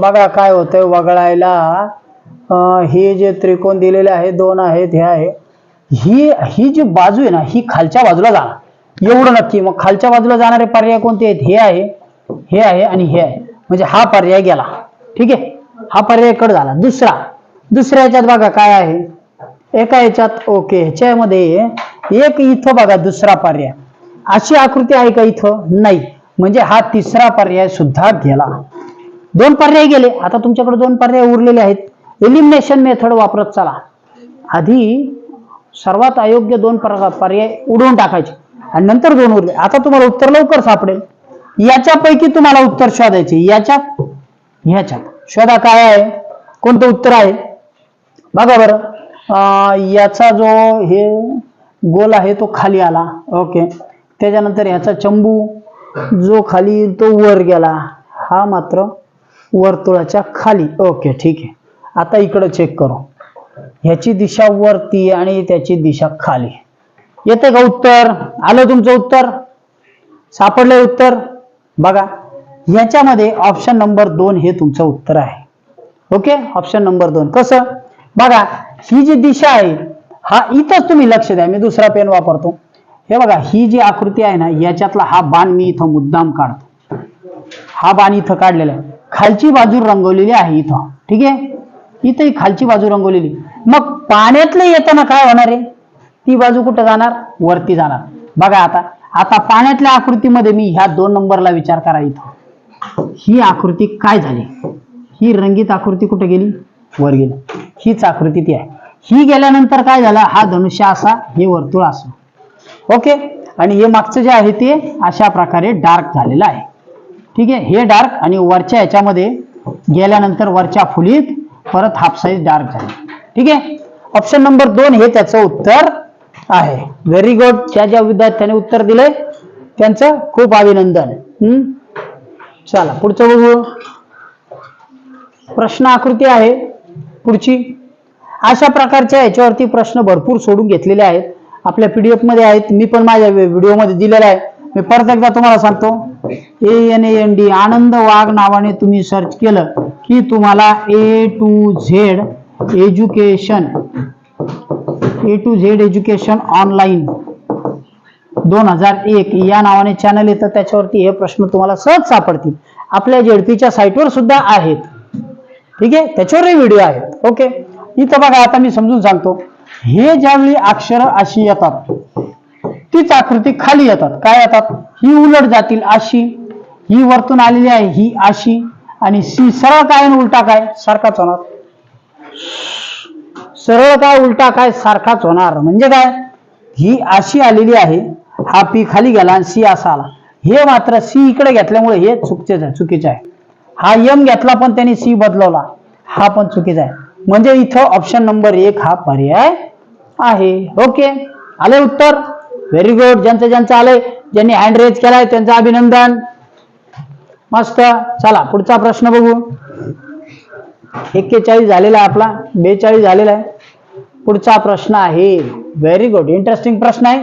बघा काय होतंय वगळायला. हे जे त्रिकोण दिलेले आहे दोन आहेत, हे आहे. ही जी बाजू आहे ना ही खालच्या बाजूला जाणार, एवढं नक्की. मग खालच्या बाजूला जाणारे पर्याय कोणते आहेत? हे आहे आणि हे आहे. म्हणजे हा पर्याय गेला. ठीक आहे, हा पर्याय कट झाला. दुसऱ्या ह्याच्यात बघा काय आहे, एका ह्याच्यात ओके, ह्याच्यामध्ये एक इथं बघा दुसरा पर्याय. अशी आकृती आहे का इथं? नाही. म्हणजे हा तिसरा पर्याय सुद्धा गेला. दोन पर्याय गेले. आता तुमच्याकडे दोन पर्याय उरलेले आहेत. एलिमिनेशन मेथड वापरत चला. आधी सर्वात अयोग्य दोन पर्याय उडवून टाकायचे आणि नंतर दोन उरले. आता तुम्हाला उत्तर लवकर सापडेल. याच्यापैकी तुम्हाला उत्तर शोधायचे. ह्याच्यात शोधा काय आहे, कोणतं उत्तर आहे बघा बरं. याचा जो हे गोल आहे तो खाली आला. ओके, त्याच्यानंतर ह्याचा चंबू जो खाली तो वर गेला, हा मात्र वर्तुळाच्या खाली. ओके ठीक आहे, आता इकडे चेक करू. ह्याची दिशा वरती आणि त्याची दिशा खाली. येते का उत्तर? आलं तुमचं उत्तर? सापडलंय उत्तर? बघा ह्याच्यामध्ये ऑप्शन नंबर 2 हे तुमचं उत्तर आहे. Okay, option number 2. कसं बघा, ही जी दिशा आहे हा इथंच तुम्ही लक्ष द्या. मी दुसरा पेन वापरतो. हे बघा, ही जी आकृती आहे ना याच्यातला हा बाण मी इथं मुद्दाम काढतो. हा बाण इथं काढलेला आहे, खालची बाजू रंगवलेली आहे इथं, ठीक आहे, इथं ही खालची बाजू रंगवलेली. मग पाण्यातलं येताना काय होणार आहे, ती बाजू कुठं जाणार, वरती जाणार. बघा आता आता पाण्यातल्या आकृतीमध्ये मी ह्या 2 नंबरला विचार करा. इथं ही आकृती काय झाली, ही रंगीत आकृती कुठे गेली, वर गेली. हीच आकृती ती आहे. ही गेल्यानंतर काय झालं, हा धनुष्य असा, हे वर्तुळ असं. ओके, आणि हे मागचं जे आहे ते अशा प्रकारे डार्क झालेलं आहे. ठीक आहे, हे डार्क आणि वरच्या ह्याच्यामध्ये गेल्यानंतर वरच्या फुलीत परत हाफ साईज डार्क झाली. ठीक आहे, ऑप्शन नंबर 2 हे त्याचं उत्तर आहे. Very good. ज्या विद्यार्थ्यांनी उत्तर दिले त्यांचं खूप अभिनंदन. चला पुढचं बघू. प्रश्न आकृती आहे पुढची. अशा प्रकारच्या याच्यावरती प्रश्न भरपूर सोडून घेतलेले आहेत, आपल्या PDF मध्ये आहेत, मी पण माझ्या व्हिडिओमध्ये दिलेला आहे. मी परत एकदा तुम्हाला सांगतो, ANAND आनंद वाघ नावाने तुम्ही सर्च केलं की तुम्हाला A to Z education online 2001 या नावाने चॅनल येतं, त्याच्यावरती हे प्रश्न तुम्हाला सहज सापडतील. आपल्या जेडपीच्या साईटवर सुद्धा आहेत. ठीक आहे, त्याच्यावरही व्हिडिओ आहेत. ओके, इथं बघा आता मी समजून सांगतो. हे ज्यावेळी अक्षर अशी येतात तीच आकृती खाली येतात. काय येतात, ही उलट जातील अशी, ही वरतून आलेली आहे ही अशी, आणि सी सरळ काय आणि उलटा काय सारखाच होणार. सरळ काय उलटा काय सारखाच होणार. म्हणजे काय, ही अशी आलेली आहे, हा पी खाली गेला आणि सी असा आला. हे मात्र सी इकडे घेतल्यामुळे हे चुकीचं आहे. हा यम घेतला पण त्यांनी सी बदलवला, हा पण चुकीचा आहे. म्हणजे इथं ऑप्शन नंबर 1 हा पर्याय आहे. ओके, आले उत्तर. Very good. ज्यांचं आलंय, ज्यांनी हँड रेज केलाय त्यांचं अभिनंदन. मस्त. चला पुढचा प्रश्न बघू. 41 झालेला आहे आपला, 42 झालेला आहे. पुढचा प्रश्न आहे, व्हेरी गुड, इंटरेस्टिंग प्रश्न आहे.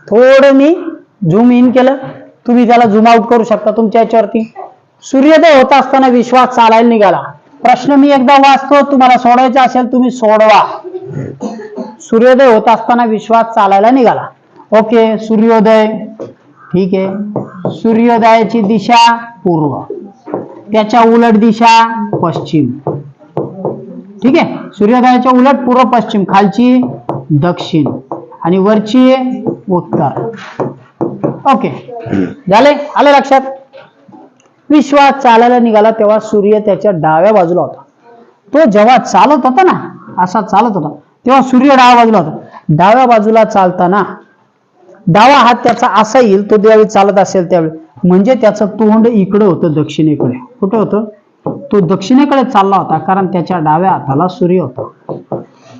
थोडं मी झूम इन केलं, तुम्ही त्याला झूम आउट करू शकता तुमच्या याच्यावरती. सूर्योदय होत असताना विश्वास चालायला निघाला. प्रश्न मी एकदा वाचतो, तुम्हाला सोडवायचा असेल तुम्ही सोडवा. सूर्योदय होत असताना विश्वास चालायला निघाला. ओके, सूर्योदय, ठीक आहे, सूर्योदयाची दिशा पूर्व, त्याच्या उलट दिशा पश्चिम. ठीक आहे, सूर्योदयाच्या उलट पूर्व पश्चिम, खालची दक्षिण आणि वरची उत्तर. ओके, झाले, आले लक्षात. विश्वास चालायला निघाला तेव्हा सूर्य त्याच्या डाव्या बाजूला होता. तो जेव्हा चालत होता ना, असा चालत होता, तेव्हा सूर्य डाव्या बाजूला होता. डाव्या बाजूला चालताना डावा हात त्याचा असा येईल, तो ज्यावेळी चालत असेल त्यावेळी, म्हणजे त्याचं तोंड इकडं होतं, दक्षिणेकडे. कुठं होतं, तो दक्षिणेकडे चालला होता, कारण त्याच्या डाव्या हाताला सूर्य होता.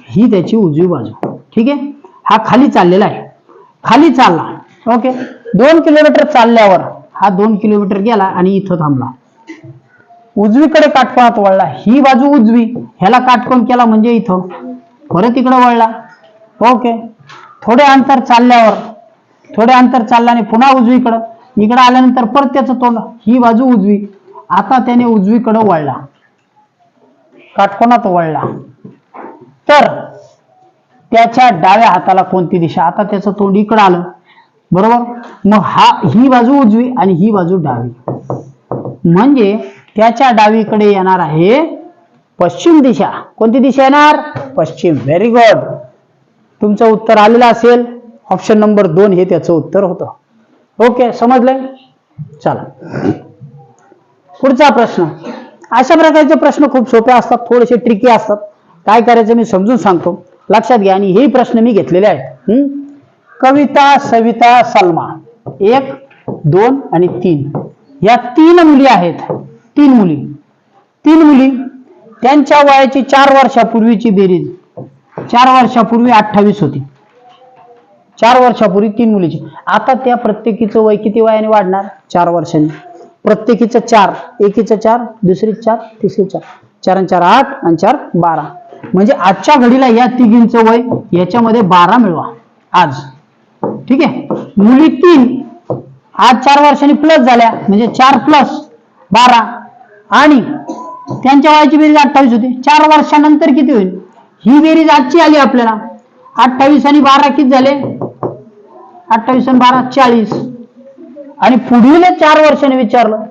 ही त्याची उजवी बाजू. ठीक आहे, हा खाली चाललेला आहे, खाली चालला. ओके, 2 किलोमीटर चालल्यावर हा 2 किलोमीटर गेला आणि इथं थांबला. उजवीकडे काटकोनात वळला, ही बाजू उजवी, ह्याला काटकोन केला म्हणजे इथं परत इकडे वळला. ओके, थोडे अंतर चालल्याने पुन्हा उजवीकडं, इकडे आल्यानंतर परत त्याचं तोंड, ही बाजू उजवी, आता त्याने उजवीकडे वळला, काटकोनात वळला. तर त्याच्या डाव्या हाताला कोणती दिशा, आता त्याचं तोंड इकडं आलं, बरोबर. मग ही बाजू उजवी आणि ही बाजू डावी, म्हणजे त्याच्या डावीकडे येणार आहे पश्चिम दिशा. कोणती दिशा येणार, पश्चिम. व्हेरी गुड, तुमचं उत्तर आलेलं असेल. ऑप्शन नंबर 2 हे त्याचं उत्तर होतं. ओके, समजलंय. चला पुढचा प्रश्न. अशा प्रकारचे प्रश्न खूप सोपे असतात, थोडेसे ट्रिकी असतात. काय करायचं मी समजून सांगतो, लक्षात घ्या. आणि हे प्रश्न मी घेतलेले आहेत. कविता, सविता, सलमा 1, 2 आणि 3 या 3 मुली आहेत. 3 मुली त्यांच्या वयाची 4 वर्षापूर्वीची बेरीज, 4 वर्षापूर्वी 28 होती. 4 वर्षापूर्वी 3 मुलीची. आता त्या प्रत्येकीचं वय किती वयाने वाढणार, 4 वर्षांनी. प्रत्येकीचं 4, एकीचं 4, दुसरी 4, तिसरी 4, 4 आणि 4 8 आणि 4 12. म्हणजे आजच्या घडीला या तिघींचं वय याच्यामध्ये 12 मिळवा आज. ठीक आहे, मुली 3 आज 4 वर्षांनी प्लस झाल्या, म्हणजे 4 + 12 आणि त्यांच्या वयाची बेरीज 28 होती. 4 वर्षानंतर किती होईल, ही बेरीज आजची आली आपल्याला. 28 आणि 12 किती झाले, 28 आणि 12 40. आणि पुढील 4 वर्षांनी विचारलं,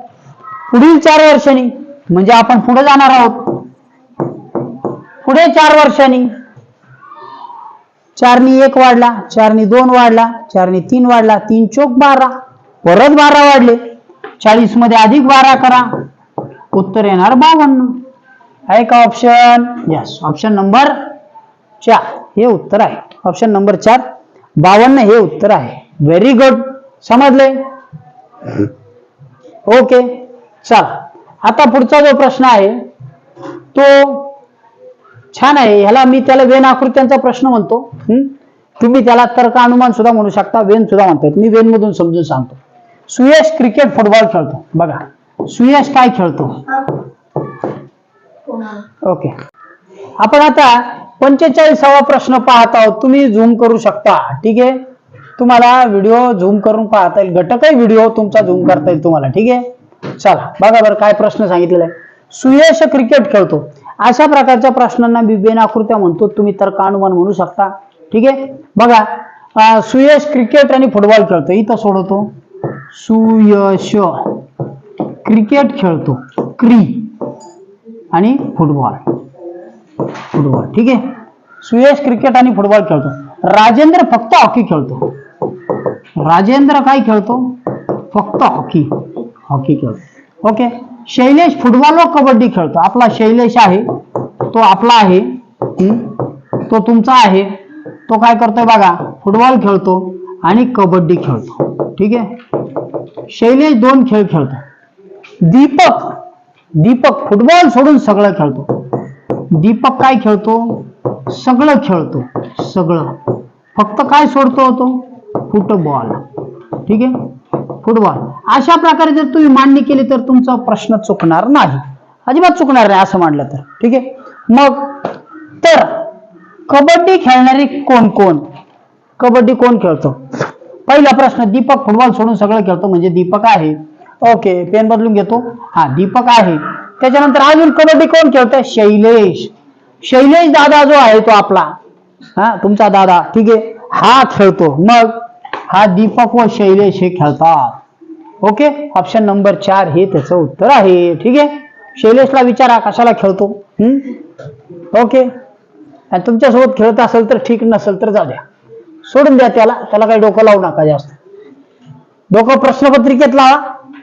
पुढील 4 वर्षांनी म्हणजे आपण पुढे जाणार आहोत, पुढे 4 वर्षांनी 4 नी 1 वाढला, 4 नी 2 वाढला, 4 नी 3 वाढला, 3 चोक 12, परत 12 वाढले, 40 मध्ये अधिक 12 करा, उत्तर येणार 52. आहे का ऑप्शन? यस, ऑप्शन नंबर 4 हे उत्तर आहे. ऑप्शन नंबर 4 52 हे उत्तर आहे. व्हेरी गुड, समजले? ओके, चला आता पुढचा जो प्रश्न आहे तो छान आहे. ह्याला मी त्याला वेन आकृत्यांचा प्रश्न म्हणतो. तुम्ही त्याला तर्क अनुमान सुद्धा म्हणू शकता, वेन सुद्धा म्हणतात. मी वेन मधून समजून सांगतो. सुयश क्रिकेट फुटबॉल खेळतो. बघा सुयश काय खेळतो? ओके, आपण आता 45वा प्रश्न पाहत आहोत. तुम्ही झूम करू शकता, ठीक आहे. तुम्हाला व्हिडिओ झूम करून पाहता येईल, घटकही व्हिडिओ तुमचा झूम करता येईल तुम्हाला, ठीक आहे. चला बघा बरं काय प्रश्न सांगितलेला आहे. सुयश क्रिकेट खेळतो. अशा प्रकारच्या प्रश्नांना मी वेन आकृत्या म्हणतो. तुम्ही तर्क अनुमान म्हणू शकता, ठीक आहे. बघा सुयश क्रिकेट आणि फुटबॉल खेळतो. इथं सोडवतो. सुयश क्रिकेट खेळतो, क्री आणि फुटबॉल, फुटबॉल, ठीक आहे. सुयश क्रिकेट आणि फुटबॉल खेळतो. राजेंद्र फक्त हॉकी खेळतो. राजेंद्र काय खेळतो? फक्त हॉकी, हॉकी खेळतो. ओके. शैलेश फुटबॉल व कबड्डी खेळतो. आपला शैलेश आहे तो आपला आहे, तो तुमचा आहे. तो काय करतोय बघा, फुटबॉल खेळतो आणि कबड्डी खेळतो, ठीक आहे. शैलेश 2 खेळ खेळतो. दीपक, दीपक फुटबॉल सोडून सगळं खेळतो. दीपक काय खेळतो? सगळं खेळतो, सगळं. फक्त काय सोडतो तो? फुटबॉल, ठीक आहे, फुटबॉल. अशा प्रकारे जर तुम्ही मांडणी केली तर तुमचा प्रश्न चुकणार नाही, अजिबात चुकणार नाही असं मांडलं तर, ठीक आहे. मग तर कबड्डी खेळणारे कोण कोण? कबड्डी कोण खेळतो? पहिला प्रश्न, दीपक फुटबॉल सोडून सगळं खेळतो म्हणजे दीपक आहे. ओके, पेन बदलून घेतो. हा, दीपक आहे. त्याच्यानंतर अजून कबड्डी कोण खेळतोय? शैलेश. शैलेश दादा जो आहे तो आपला, हा तुमचा दादा, ठीक आहे, हा खेळतो. मग हा दीपक व शैलेश हे खेळतात. ओके, ऑप्शन नंबर 4 हे त्याचं उत्तर आहे, ठीक आहे. शैलेशला विचारा कशाला खेळतो. ओके, आणि तुमच्यासोबत खेळत असेल तर ठीक, नसेल तर जाऊ द्या, सोडून द्या त्याला, त्याला काही डोकं लावू नका जास्त. डोकं प्रश्नपत्रिकेत लावा.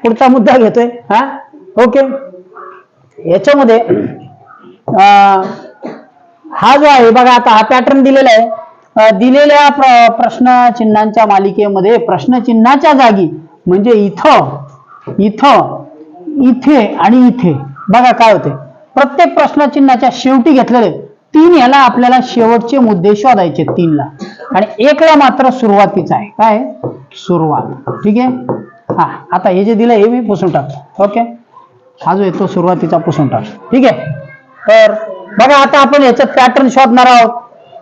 पुढचा मुद्दा घेतोय. हा, ओके. याच्यामध्ये हा जो आहे बघा, आता हा पॅटर्न दिलेला आहे. दिलेल्या प्रश्न चिन्हांच्या मालिकेमध्ये प्रश्नचिन्हाच्या जागी म्हणजे इथं, इथं, इथे आणि इथे बघा काय होते. प्रत्येक प्रश्नचिन्हाच्या शेवटी घेतलेले 3 याला आपल्याला शेवटचे मुद्दे शोधायचे 3 ला, आणि 1 ला मात्र सुरुवातीचा आहे. काय? सुरुवात, ठीक आहे. हा, आता हे जे दिलं हे मी पुसून टाकतो. ओके, हा जो येतो सुरुवातीचा पुसून टाकतो, ठीक आहे. तर बघा आता आपण याच्यात पॅटर्न शोधणार आहोत.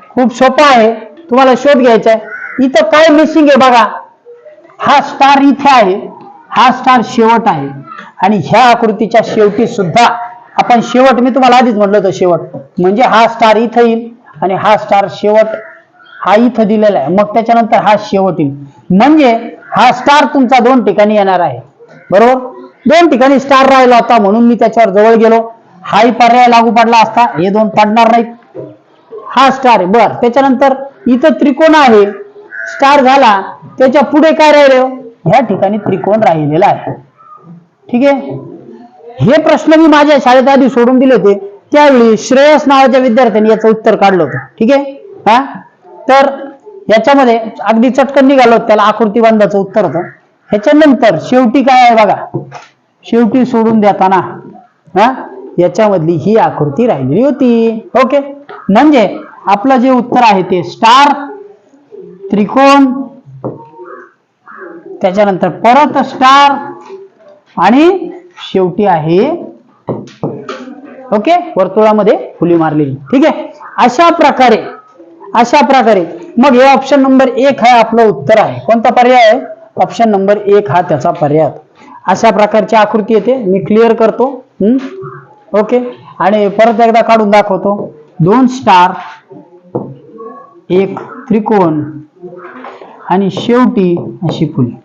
खूप सोपं आहे, तुम्हाला शोध घ्यायचा आहे. इथं काय मिसिंग आहे बघा, हा स्टार इथे आहे, हा स्टार शेवट आहे, आणि ह्या आकृतीच्या शेवटी सुद्धा आपण शेवट, मी तुम्हाला आधीच म्हटलं होतं शेवट म्हणजे हा स्टार इथं येईल आणि हा स्टार शेवट हा इथं दिलेला आहे. मग त्याच्यानंतर हा शेवट येईल, म्हणजे हा स्टार तुमचा 2 ठिकाणी येणार आहे, बरोबर. 2 ठिकाणी स्टार राहिला होता म्हणून मी त्याच्यावर जवळ गेलो. हाही पर्याय लागू पडला असता, हे 2 पडणार नाहीत. हा स्टार आहे, बर. त्याच्यानंतर इथं त्रिकोण आहे, स्टार झाला, त्याच्या पुढे काय राहिलं? ह्या ठिकाणी त्रिकोण राहिलेला आहे, ठीक आहे. हे प्रश्न मी माझ्या शाळेत आधी सोडून दिले होते, त्यावेळी श्रेयस नावाच्या विद्यार्थ्यांनी याचं उत्तर काढलं होतं, ठीक आहे. हा, तर याच्यामध्ये अगदी चटकन निघालो, त्याला आकृतीबंधाचं उत्तर होतं. ह्याच्यानंतर शेवटी काय आहे बघा, शेवटी सोडून देताना हा याच्यामधली ही आकृती राहिलेली होती. ओके, म्हणजे आपलं जे उत्तर आहे ते स्टार, त्रिकोण, त्याच्यानंतर परत स्टार आणि शेवटी आहे ओके वर्तुळामध्ये फुली मारलेली, ठीक आहे. अशा प्रकारे मग हे ऑप्शन नंबर 1 हा आपलं उत्तर आहे. कोणता पर्याय आहे? ऑप्शन नंबर 1 हा त्याचा पर्याय. अशा प्रकारची आकृती येते. मी क्लिअर करतो. ओके, आणि परत एकदा काढून दाखवतो. 2 स्टार, 1 त्रिकोण आणि शेवटी अशी फुली.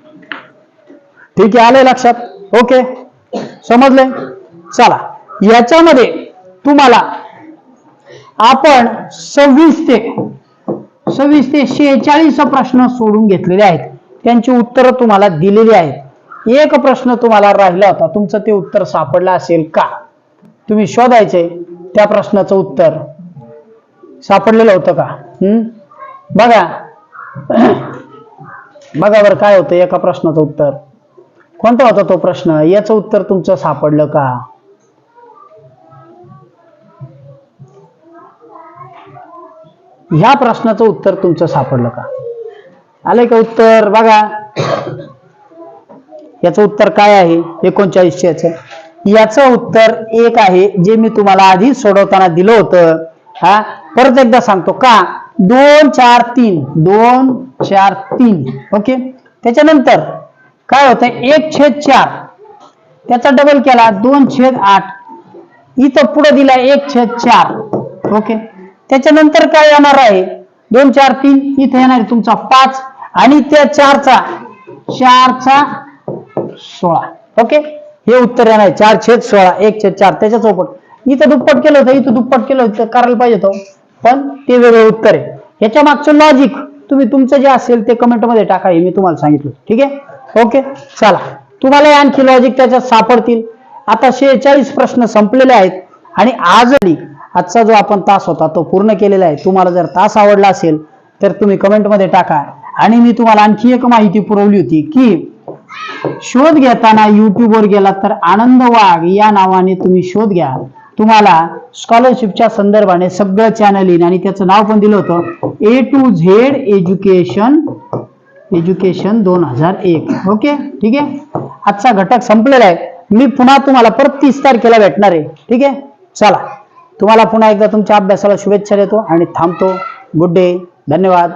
ठीक आहे, आलंय लक्षात? ओके, समजलंय? चला, याच्यामध्ये तुम्हाला आपण 26 ते 46 प्रश्न सोडून घेतलेले आहेत, त्यांची उत्तरं तुम्हाला दिलेली आहेत. एक प्रश्न तुम्हाला राहिला होता, तुमचं ते उत्तर सापडलं असेल का? तुम्ही शोधायचे त्या प्रश्नाचं उत्तर सापडलेलं होतं का? बघा बघा बरं काय होतं एका प्रश्नाचं उत्तर. कोणता होता तो प्रश्न? याचं उत्तर तुमचं सापडलं का? ह्या प्रश्नाचं उत्तर तुमचं सापडलं का? आलंय का उत्तर? बघा याचं उत्तर काय आहे? 39 याचं उत्तर एक आहे, जे मी तुम्हाला आधी सोडवताना दिलं होतं. हा, परत एकदा सांगतो का? 2 4 3 2 4 3. ओके, त्याच्यानंतर काय होतं? 1/4 त्याचा डबल केला 2/8. इथं पुढे दिला 1/4. ओके, त्याच्यानंतर काय येणार आहे? 2 4 3 इथे येणार आहे तुमचा 5 आणि त्या 4चा 16. ओके, हे उत्तर येणार आहे 4/16 1/4 त्याच्या चौपट. इथं दुप्पट केलं होतं, इथं दुप्पट केलं होतं, करायला पाहिजे होतं, पण ते वेगळं उत्तर आहे. याच्या मागचं लॉजिक तुम्ही तुमचं जे असेल ते कमेंट मध्ये टाका, हे मी तुम्हाला सांगितलं. ठीक आहे, ओके. चला, तुम्हाला आणखी लॉजिक त्याच्यात सापडतील. आता 46 प्रश्न संपलेले आहेत आणि आजचा जो आपण तास होता तो पूर्ण केलेला आहे. तुम्हाला जर तास आवडला असेल तर तुम्ही कमेंट मध्ये टाका. आणि मी तुम्हाला आणखी एक माहिती पुरवली होती की शोध घेताना युट्यूबवर गेला तर आनंद वाघ या नावाने तुम्ही शोध घ्या. तुम्हाला स्कॉलरशिपच्या संदर्भाने सगळं चॅनल येईल आणि त्याचं नाव पण दिलं होतं A to Z education 2001. Okay, ठीक आहे. आजचा घटक संपलेला आहे. मी पुन्हा तुम्हाला परत 30 तारखेला भेटणार आहे. ठीक आहे, चला, तुम्हाला पुन्हा एकदा तुमच्या अभ्यासाला शुभेच्छा देतो आणि थांबतो. गुड डे, धन्यवाद.